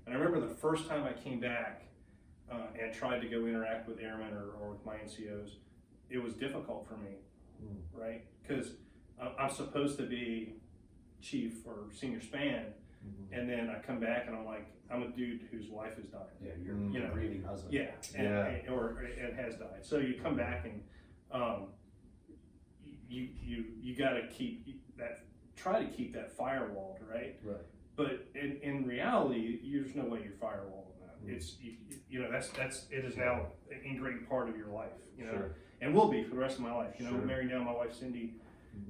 And I remember the first time I came back and tried to go interact with airmen or with my NCOs, it was difficult for me, right? Because I'm supposed to be chief or senior Spann, and then I come back and I'm a dude whose wife has died. Yeah, you're a grieving husband. And has died. So you come back and you got to try to keep that firewalled, right? Right. But in reality, there's no way you're firewalled on that. It's it is now an ingrained part of your life, and will be for the rest of my life. Married now, my wife Cindy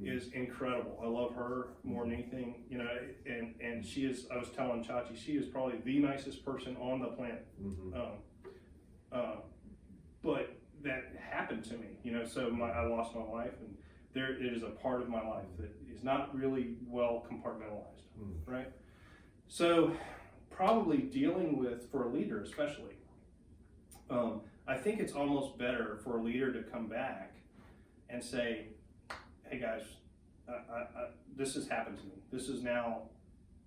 is incredible. I love her more than anything, and she is. I was telling Chachi, she is probably the nicest person on the planet. But that happened to me, So I lost my wife, and it is a part of my life that is not really well compartmentalized, right? So probably dealing with, for a leader especially, I think it's almost better for a leader to come back and say, hey guys, this has happened to me. This is now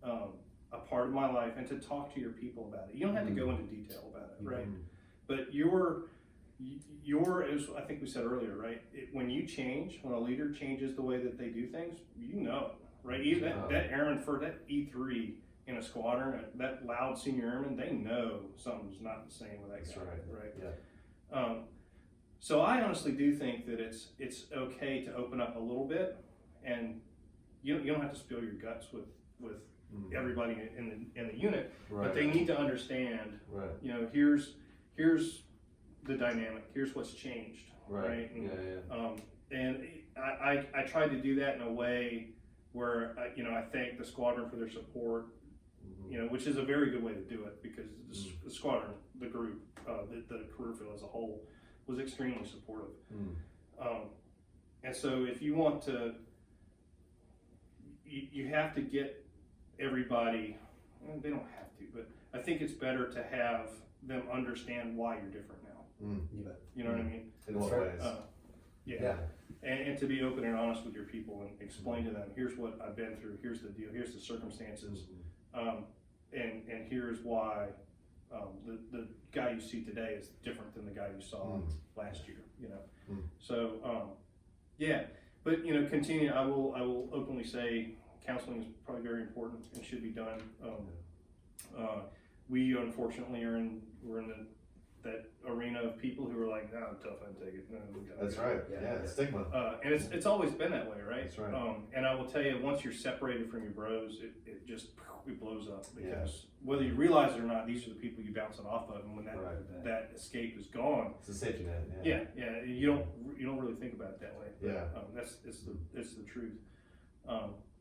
a part of my life, and to talk to your people about it. You don't have to go into detail about it, right? But your, as I think we said earlier, right? When a leader changes the way that they do things, right? Even that airman for that E3 in a squadron, that loud senior airman, they know something's not the same with that guy, right? Yeah. So I honestly do think that it's okay to open up a little bit, and you don't have to spill your guts with everybody in the unit, but they need to understand, here's the dynamic, here's what's changed, right? And, and I tried to do that in a way where, I thank the squadron for their support, which is a very good way to do it, because the squadron, the group, the career field as a whole was extremely supportive. And so if you want to, you have to get everybody, well, they don't have to, but I think it's better to have them understand why you're different now. You bet. You know what I mean? In what right. ways? Yeah. And to be open and honest with your people and explain to them, here's what I've been through, here's the deal, here's the circumstances, and here's why the guy you see today is different than the guy you saw last year, So, but continue. I will openly say counseling is probably very important and should be done. We unfortunately we're in that arena of people who are like, no, I'm tough, I can take it. No, That's right. Yeah, stigma. And it's always been that way, right? That's right. And I will tell you, once you're separated from your bros, it just blows up, because whether you realize it or not, these are the people you bounce it off of, and when that escape is gone, It's a safety net. yeah, you don't really think about it that way. Yeah. It's the truth.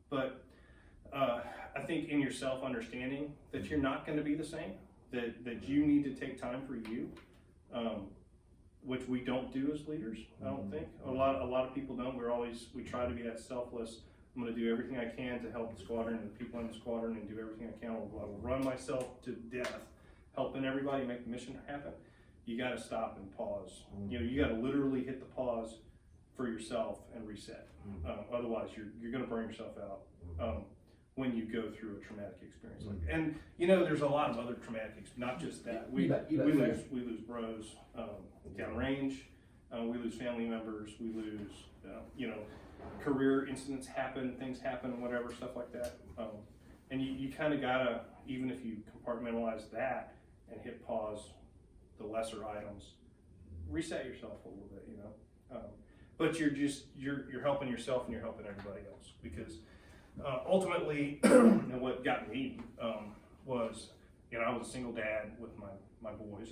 But I think in your self-understanding that you're not going to be the same, that you need to take time for you, which we don't do as leaders. I don't think a lot of people don't. We try to be that selfless. I'm going to do everything I can to help the squadron and the people in the squadron, and do everything I can. I will run myself to death, helping everybody make the mission happen. You got to stop and pause. You got to literally hit the pause for yourself and reset. Otherwise, you're going to burn yourself out when you go through a traumatic experience. And there's a lot of other traumatic experiences, not just that. We lose bros downrange. We lose family members. We lose career incidents happen, things happen, whatever, stuff like that. And you kind of gotta, even if you compartmentalize that and hit pause the lesser items, reset yourself a little bit, but you're helping yourself and you're helping everybody else, because ultimately, what got me was, I was a single dad with my boys,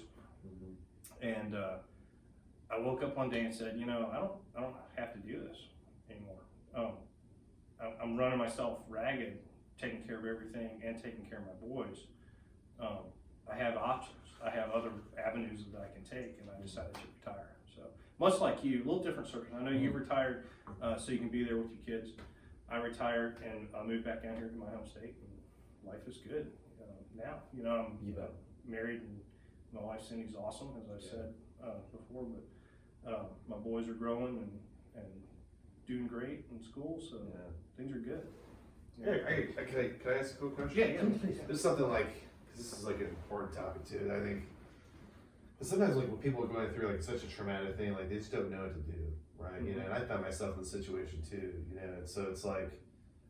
and I woke up one day and said, I don't have to do this anymore. I'm running myself ragged, taking care of everything and taking care of my boys. I have options. I have other avenues that I can take, and I decided to retire. So much like you, a little different circumstance. I know you retired so you can be there with your kids. I retired and I moved back down here to my home state, and life is good now. I'm married, and my wife Cindy's awesome, as I said before. But my boys are growing and doing great in school, so things are good. Hey, can I ask a quick question? Yeah. There's something like, cause this is like an important topic too. I think, but sometimes like when people are going through like such a traumatic thing, like they just don't know what to do, right? And I found myself in the situation too. And so it's like,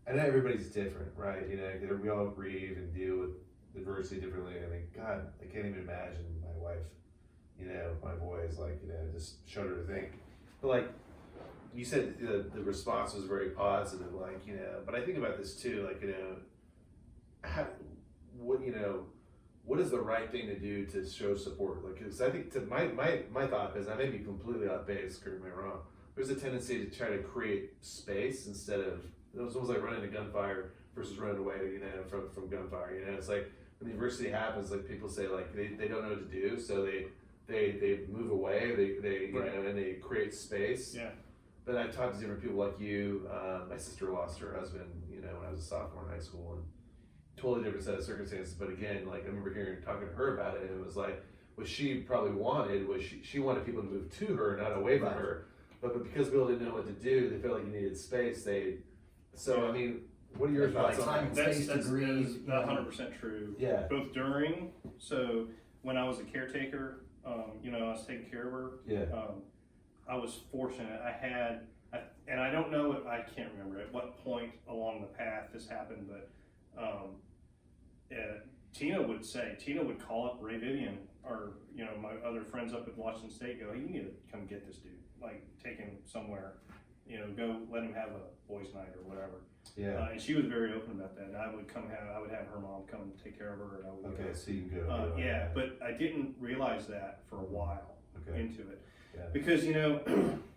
I know everybody's different, right? We all grieve and deal with adversity differently. I mean, God, I can't even imagine my wife, my boys, like, just shudder to think. But like, you said the response was very positive, like, but I think about this too, like, what is the right thing to do to show support? Like, because I think my thought is, I may be completely off base, correct me wrong, there's a tendency to try to create space instead of, it's almost like running to gunfire versus running away, from gunfire. It's like when the adversity happens, like people say, like they don't know what to do, so they move away, they and they create space. Yeah. But I've talked to different people like you. My sister lost her husband, when I was a sophomore in high school, and totally different set of circumstances. But again, like I remember talking to her about it, and it was like what she probably wanted was she wanted people to move to her, not away from her. But because people didn't know what to do, they felt like you needed space. I mean, what are your thoughts on that? That's 100% true. Yeah. Both during, so when I was a caretaker, I was taking care of her. Yeah. I was fortunate. And I don't know, I can't remember at what point along the path this happened, but Tina would call up Ray Vivian or, my other friends up at Washington State, go, hey, you need to come get this dude, like take him somewhere, go let him have a boys' night or whatever. Yeah. And she was very open about that. And I would have her mom come take care of her. And I would so you can go. yeah, but I didn't realize that for a while. into it. Yeah. Because,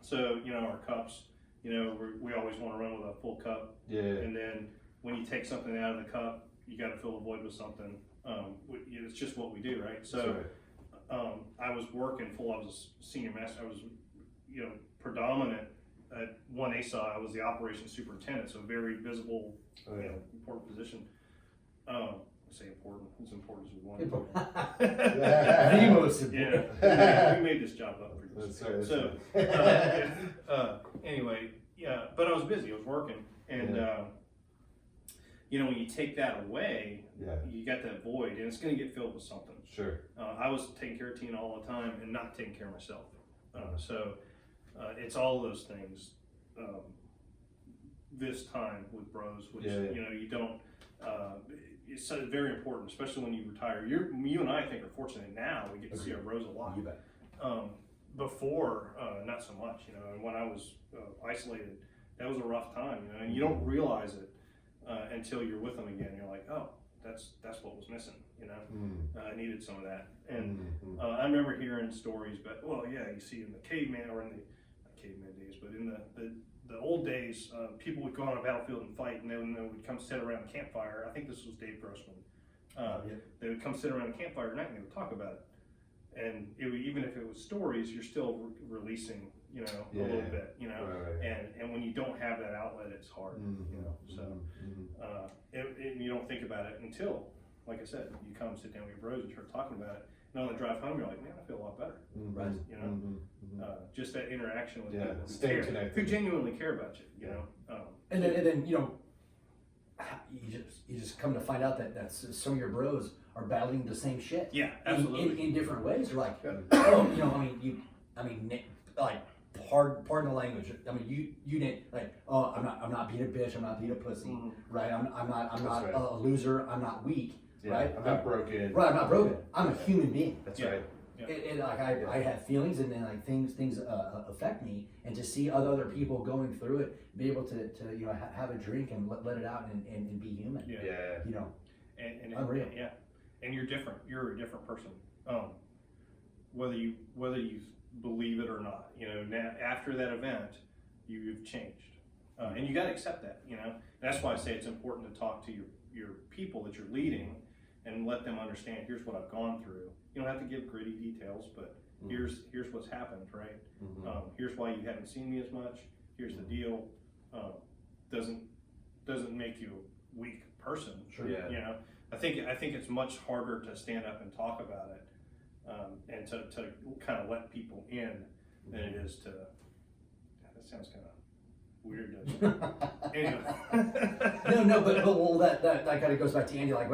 so, our cups, we always want to run with a full cup. Yeah. And then when you take something out of the cup, you got to fill the void with something. It's just what we do, right? So I was working full, I was a senior master, I was, predominant at one ASA. I was the operations superintendent, so very visible, important position. I say important, as important as we want. The most important. Yeah, we made this job up for you. That's So, anyway, but I was busy, I was working, and when you take that away, you got that void, and it's going to get filled with something. Sure. I was taking care of Tina all the time and not taking care of myself. So it's all those things. This time with bros, which you don't. It's very important, especially when you retire. You and I think are fortunate now. We get to see our bros a lot. You bet. Before, not so much. And when I was isolated, that was a rough time. And you don't realize it until you're with them again. You're like, oh, that's what was missing. I needed some of that. And I remember hearing stories, but you see in the caveman, or in the not caveman days, but in the old days, people would go on a battlefield and fight, and then they would come sit around a campfire. I think this was Dave Grossman. They would come sit around a campfire at night and they would talk about it. And even if it was stories, you're still releasing, a little bit, Right. And when you don't have that outlet, it's hard, So and you don't think about it until, like I said, you come sit down with your bros and start talking about it. And on the drive home, you're like, man, I feel a lot better. Right. Just that interaction with people who who genuinely care about you. And then you just come to find out that some of your bros are battling the same shit. Yeah, absolutely. In different ways. You're like, pardon the language. I mean, you didn't like, I'm not being a bitch. I'm not being a pussy. Right. I'm not a loser. I'm not weak. Yeah, right. I'm not broken. Right. I'm not broken. I'm a human being. That's right. And like I have feelings, and then like things affect me, and to see other people going through it, be able to have a drink and let it out and be human. And unreal. Yeah, and you're different. You're a different person. Whether you believe it or not, now after that event, you've changed, and you got to accept that. That's why I say it's important to talk to your people that you're leading, and let them understand. Here's what I've gone through. You don't have to give gritty details, but here's what's happened, right? Here's why you haven't seen me as much. Here's the deal. Doesn't make you a weak person. Sure. Yeah. I think it's much harder to stand up and talk about it, and to kind of let people in than it is to. That sounds kind of weird, doesn't it? Anyway. No, but well, that kind of goes back to Andy, like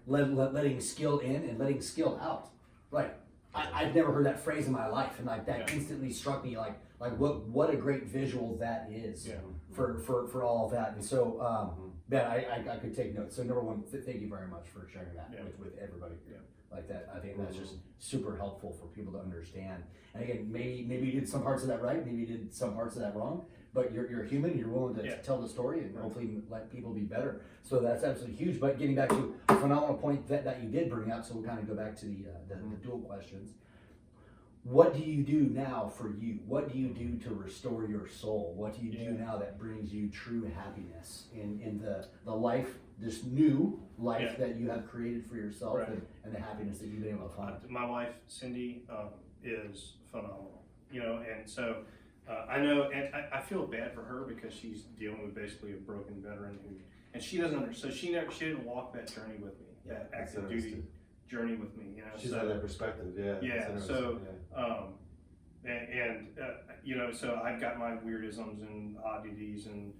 letting skill in and letting skill out. Right. I've never heard that phrase in my life, and like that instantly struck me like what a great visual that is for all of that. And so Ben, I could take notes. So number one, thank you very much for sharing that with everybody. Like that, I think that's just super helpful for people to understand. And again, maybe you did some parts of that right, maybe you did some parts of that wrong, but you're human, and you're willing to tell the story and hopefully let people be better. So that's absolutely huge. But getting back to a phenomenal point that you did bring up, so we'll kind of go back to the dual questions. What do you do now for you? What do you do to restore your soul? What do you do now that brings you true happiness in the life, this new life that you have created for yourself, and the happiness that you've been able to find? My wife, Cindy, is phenomenal. And so I know, and I feel bad for her because she's dealing with basically a broken veteran and she doesn't understand. So she didn't walk that journey with me, that active duty journey with me. She's got that perspective, So so I've got my weirdisms and oddities and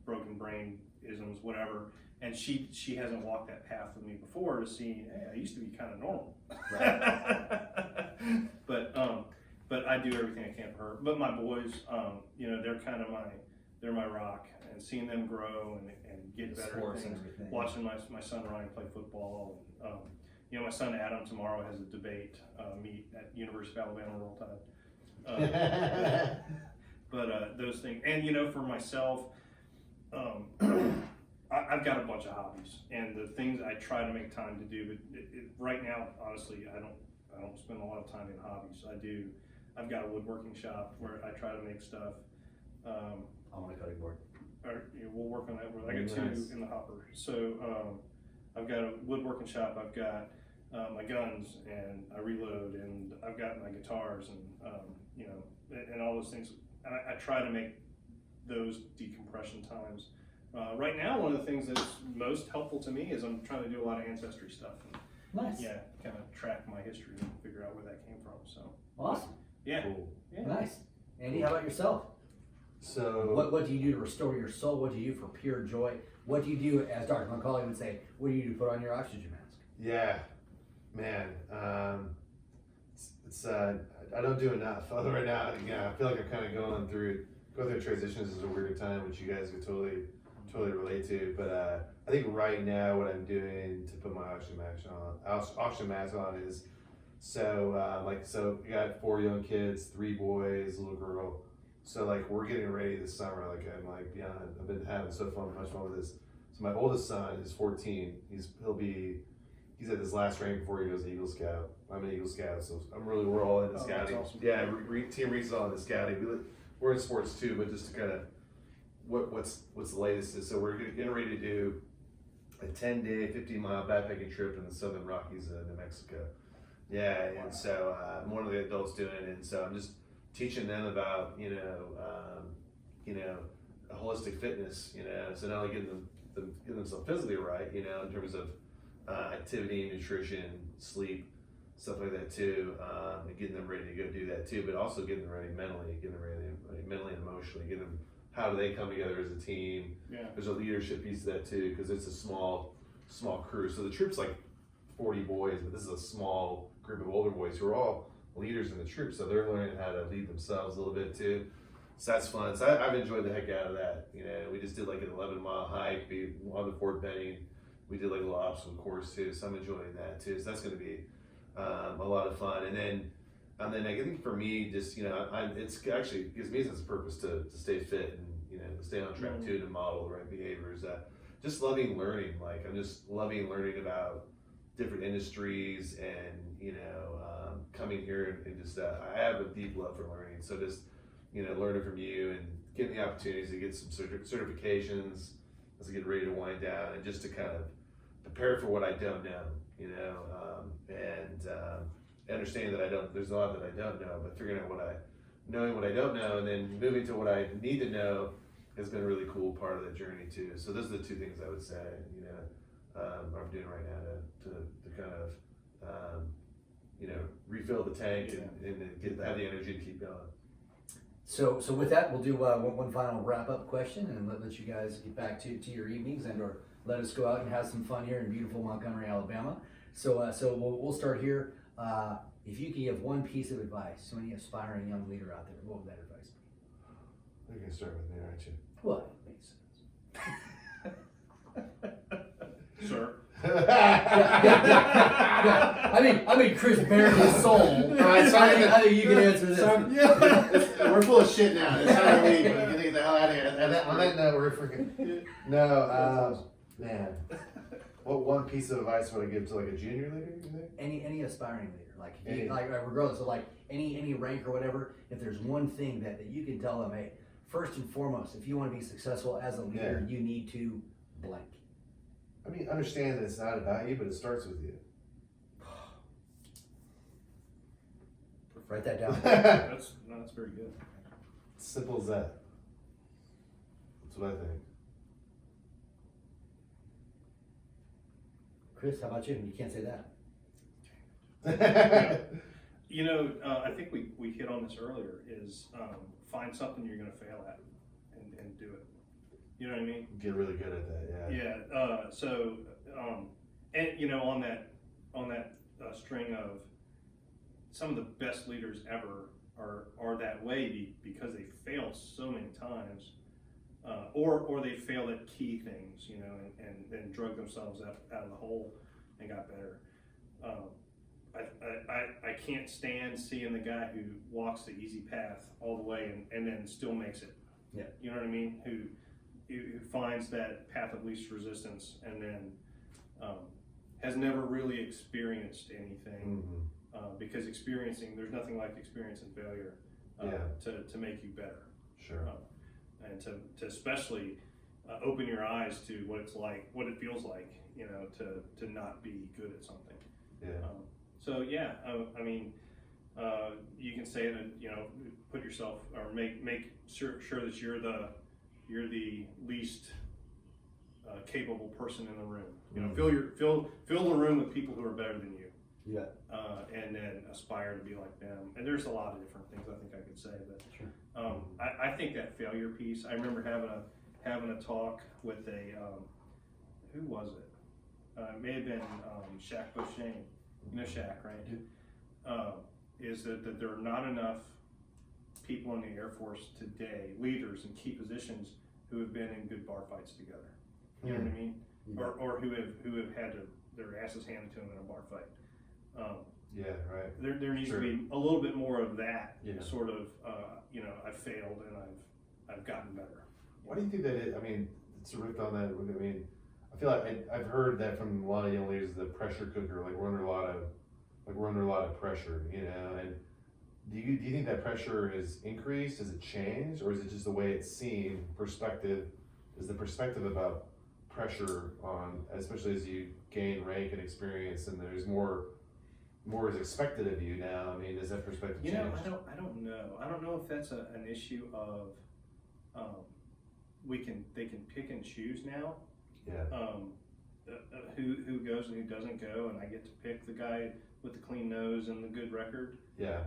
broken brain isms, whatever. And she hasn't walked that path with me before to see, hey, I used to be kind of normal. Right. But I do everything I can for her. But my boys, they're kind of they're my rock, and seeing them grow and get better at things. Watching my son Ryan play football. My son Adam tomorrow has a debate meet at University of Alabama Roll Tide. But those things, and for myself, I've got a bunch of hobbies, and the things I try to make time to do. But right now, honestly, I don't spend a lot of time in hobbies. I've got a woodworking shop where I try to make stuff. I want a cutting board. We'll work on that. I got Nice. 2 in the hopper. So I've got a woodworking shop. I've got my guns, and I reload, and I've got my guitars, and and all those things. And I try to make those decompression times. Right now, one of the things that's most helpful to me is I'm trying to do a lot of ancestry stuff. And, Nice. yeah, kind of track my history and figure out where that came from. So Awesome. yeah, Cool. yeah. Nice. Andy, how about yourself? So What do you do to restore your soul? What do you do for pure joy? What do you do, as Dr. McCauley would say, what do you do to put on your oxygen mask? yeah, man, it's I don't do enough. Although right now, I feel like I'm kind of going through transitions is a weird time, which you guys could totally relate to. But I think right now what I'm doing to put my oxygen mask on is so we got 4 young kids, 3 boys, a little girl. So like we're getting ready this summer. Like I'm like beyond. I've been having much fun with this. So my oldest son is 14. He's at his last rank before he goes to Eagle Scout. I'm an Eagle Scout, so we're all into scouting. That's awesome. Yeah, Team Reese is all into scouting. We're in sports too, but just to kind of what's the latest is. So we're getting ready to do a 10-day, 50-mile backpacking trip in the Southern Rockies of New Mexico. Yeah, and so I'm one of the adults doing it, and so I'm just teaching them about holistic fitness. So not only getting themselves physically right, in terms of activity, nutrition, sleep, stuff like that too, and getting them ready to go do that too, but also getting them ready mentally, and emotionally, getting them, how do they come together as a team? Yeah. There's a leadership piece of that too, because it's a small crew. So the troop's like 40 boys, but this is a small group of older boys who are all leaders in the troop, so they're learning how to lead themselves a little bit too. So that's fun. So I've enjoyed the heck out of that. We just did like an 11-mile hike on the Fort Benning. We did like a little obstacle course too, so I'm enjoying that too. So that's going to be a lot of fun. And then I think for me, just it's actually gives me a sense of purpose to stay fit and stay on track too, to model the right behaviors. Just loving learning. Like I'm just loving learning about different industries and coming here and just I have a deep love for learning. So just learning from you and getting the opportunities to get some certifications as I get ready to wind down, and just to kind of prepare for what I don't know, and understanding that there's a lot that I don't know, but figuring out knowing what I don't know, and then moving to what I need to know has been a really cool part of the journey too. So those are the 2 things I would say, I'm doing right now to kind of, refill the tank and have the energy to keep going. So with that, we'll do one final wrap-up question, and let you guys get back to your evenings, and or let us go out and have some fun here in beautiful Montgomery, Alabama. So we'll start here. If you could give one piece of advice to any aspiring young leader out there, what would that advice be? You're gonna start with me, aren't you? Well, it makes sense. Sir. Yeah. I mean, Chris bared his soul. All right, so I think you can answer this. We're full of shit now. It's time to leave. We can get the hell out of here. On that note, we're freaking. No, man. What one piece of advice would I give to like a junior leader? You think? Any aspiring leader, like regardless of like any rank or whatever, if there's one thing that you can tell them, hey, first and foremost, if you want to be successful as a leader, you need to blank. I mean, understand that it's not about you, but it starts with you. Write that down. That's very good. Simple as that. That's what I think. Chris, how about you? You can't say that. I think we hit on this earlier, is find something you're going to fail at and do it. You know what I mean? Get really good at that, yeah. Yeah. And on that string of some of the best leaders ever are that way because they failed so many times, or they failed at key things, and then drug themselves out of the hole and got better. I can't stand seeing the guy who walks the easy path all the way and then still makes it. Yeah. You know what I mean? Who finds that path of least resistance and then has never really experienced anything, Mm-hmm. because there's nothing like experiencing failure to make you better. Sure. And to especially open your eyes to what it's like, what it feels like, to not be good at something. Yeah. I mean, you can say that, put yourself, or make sure that you're the least capable person in the room. Fill the room with people who are better than you. Yeah. And then aspire to be like them. And there's a lot of different things I think I could say, but Sure. I think that failure piece. I remember having a talk with who was it? It may have been Shaq Bushane. You know Shaq, right? Is that there are not enough people in the Air Force today, leaders in key positions, who have been in good bar fights together. You know what I mean? Yeah. Or who have had their asses handed to them in a bar fight. Yeah, right. There needs Sure. to be a little bit more of that sort of. I've failed and I've gotten better. Why do you think that is? I mean, to riff on that, I mean, I feel like I've heard that from a lot of young leaders, the pressure cooker, like we're under a lot of pressure, and do you think that pressure has increased? Has it changed? Or is it just the way it's seen, perspective? Is the perspective about pressure on, especially as you gain rank and experience and there's more is expected of you now? I mean, is that perspective changed? I don't know. I don't know if that's an issue of they can pick and choose now. Yeah. Who goes and who doesn't go, and I get to pick the guy with the clean nose and the good record. Yeah.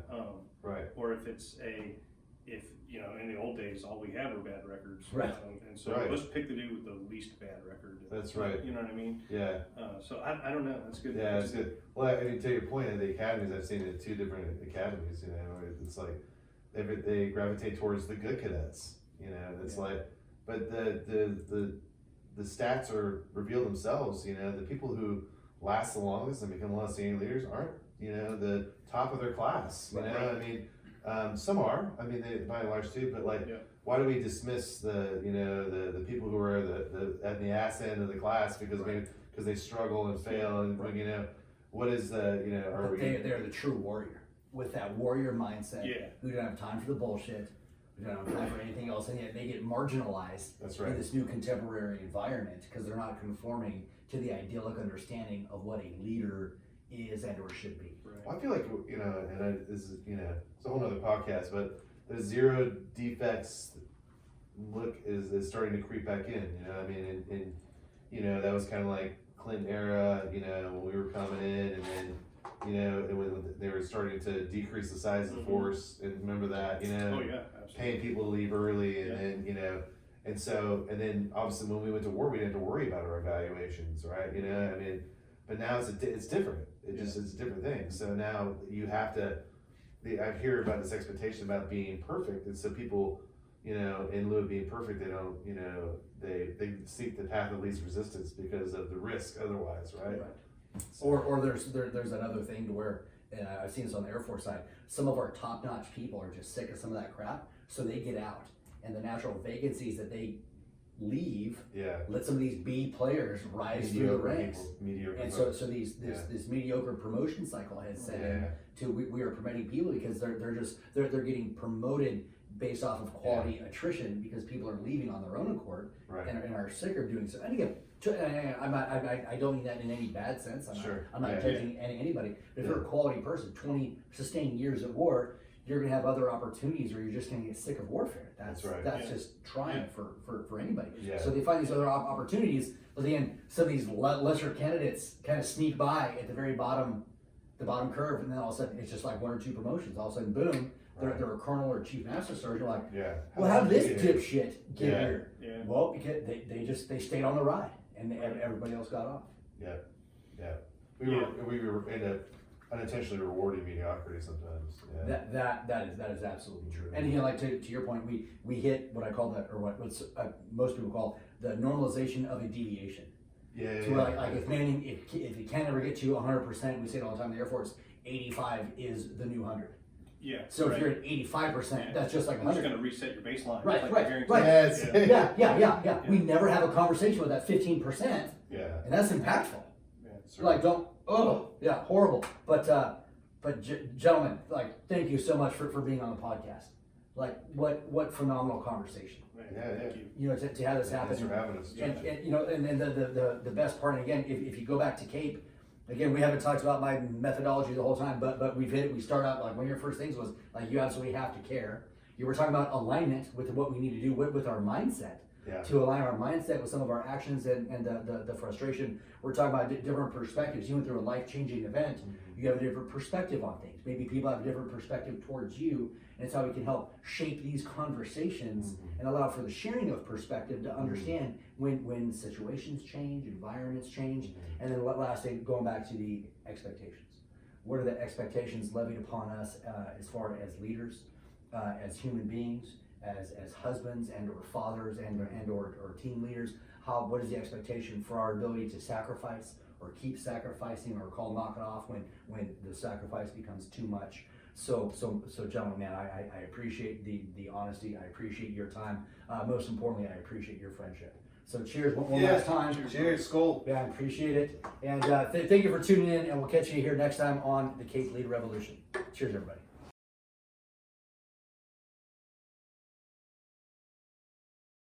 Right. Or if in the old days all we had were bad records. Right. And so let's pick the dude with the least bad record. That's right. You know what I mean? Yeah. So I don't know. That's good. Yeah, that's good. Well, I mean, to your point, at the academies, I've seen it at 2 different academies. It's like they gravitate towards the good cadets. It's like, but the stats reveal themselves. The people who last the longest and become the last senior leaders aren't the top of their class. Right. I mean, some are. I mean, they by and large too. But why do we dismiss the people who are at the ass end of the class because they struggle and fail and what is are we? They're the true warrior with that warrior mindset. Yeah. Who don't have time for the bullshit. Who don't have time for anything else, and yet they get marginalized That's right. in this new contemporary environment because they're not conforming to the idyllic understanding of what a leader is and or should be. Right. Well, I feel like this is it's a whole other podcast, but the zero defects look is starting to creep back in. I mean, and that was kind of like Clinton era. When we were coming in, and then when they were starting to decrease the size of the force, and remember that Oh yeah, absolutely. paying people to leave early, and then and then obviously when we went to war, we didn't have to worry about our evaluations, right? I mean, but now it's different. It's a different thing. So now you have to. I hear about this expectation about being perfect, and so people, in lieu of being perfect, they don't, they seek the path of least resistance because of the risk otherwise, right? Or there's another thing to where, and I've seen this on the Air Force side, some of our top-notch people are just sick of some of that crap, so they get out, and the natural vacancies that they leave, let some of these B players rise through the ranks. And so this mediocre promotion cycle has set in to we are promoting people because they're getting promoted based off of quality attrition because people are leaving on their own accord and are sick of doing so. And again, I don't mean that in any bad sense. I'm not judging anybody. But if you're a quality person, 20 sustained years at war, you're going to have other opportunities, or you're just going to get sick of warfare. That's just trying for anybody. So they find these other opportunities. But again, some of these lesser candidates kind of sneak by at the very bottom curve, and then all of a sudden it's just like 1 or 2 promotions. All of a sudden, boom, they're a colonel or chief master sergeant. Like, well, how did this dipshit get here? Well, because they stayed on the ride, and everybody else got off. We were in a unintentionally rewarding mediocrity sometimes. That is absolutely true. And like to your point, we hit what I call that, or what most people call the normalization of a deviation. Like if Manning, if he can't ever get to 100%, we say it all the time in the Air Force, 85 is the new 100. So if you're at 85%, that's just like 100. It's going to reset your baseline. Yeah. We never have a conversation with that 15%. And that's impactful. like don't, oh, yeah, horrible. But gentlemen, like, thank you so much for being on the podcast. Like, what phenomenal conversation. Yeah. You know, to have this happen. Thanks for having us. And you know, and then the best part, and again, if you go back to CAPE, again, we haven't talked about my methodology the whole time, but we've hit it. We start out, like, one of your first things was, like, you absolutely have to care. You were talking about alignment with what we need to do with our mindset. Yeah. To align our mindset with some of our actions and the frustration. We're talking about different perspectives. You went through a life-changing event. You have a different perspective on things. Maybe people have a different perspective towards you, and it's how we can help shape these conversations and allow for the sharing of perspective to understand when situations change, environments change, and then lastly, going back to the expectations. What are the expectations levied upon us as far as leaders, as human beings, as husbands and or fathers and or team leaders? What is the expectation for our ability to sacrifice or keep sacrificing or knock it off when the sacrifice becomes too much? So gentlemen, man, I appreciate the honesty. I appreciate your time. Most importantly, I appreciate your friendship. So cheers one last time. Cheers, Skull. Yeah, I appreciate it. And thank you for tuning in, and we'll catch you here next time on the Cape Lead Revolution. Cheers, everybody.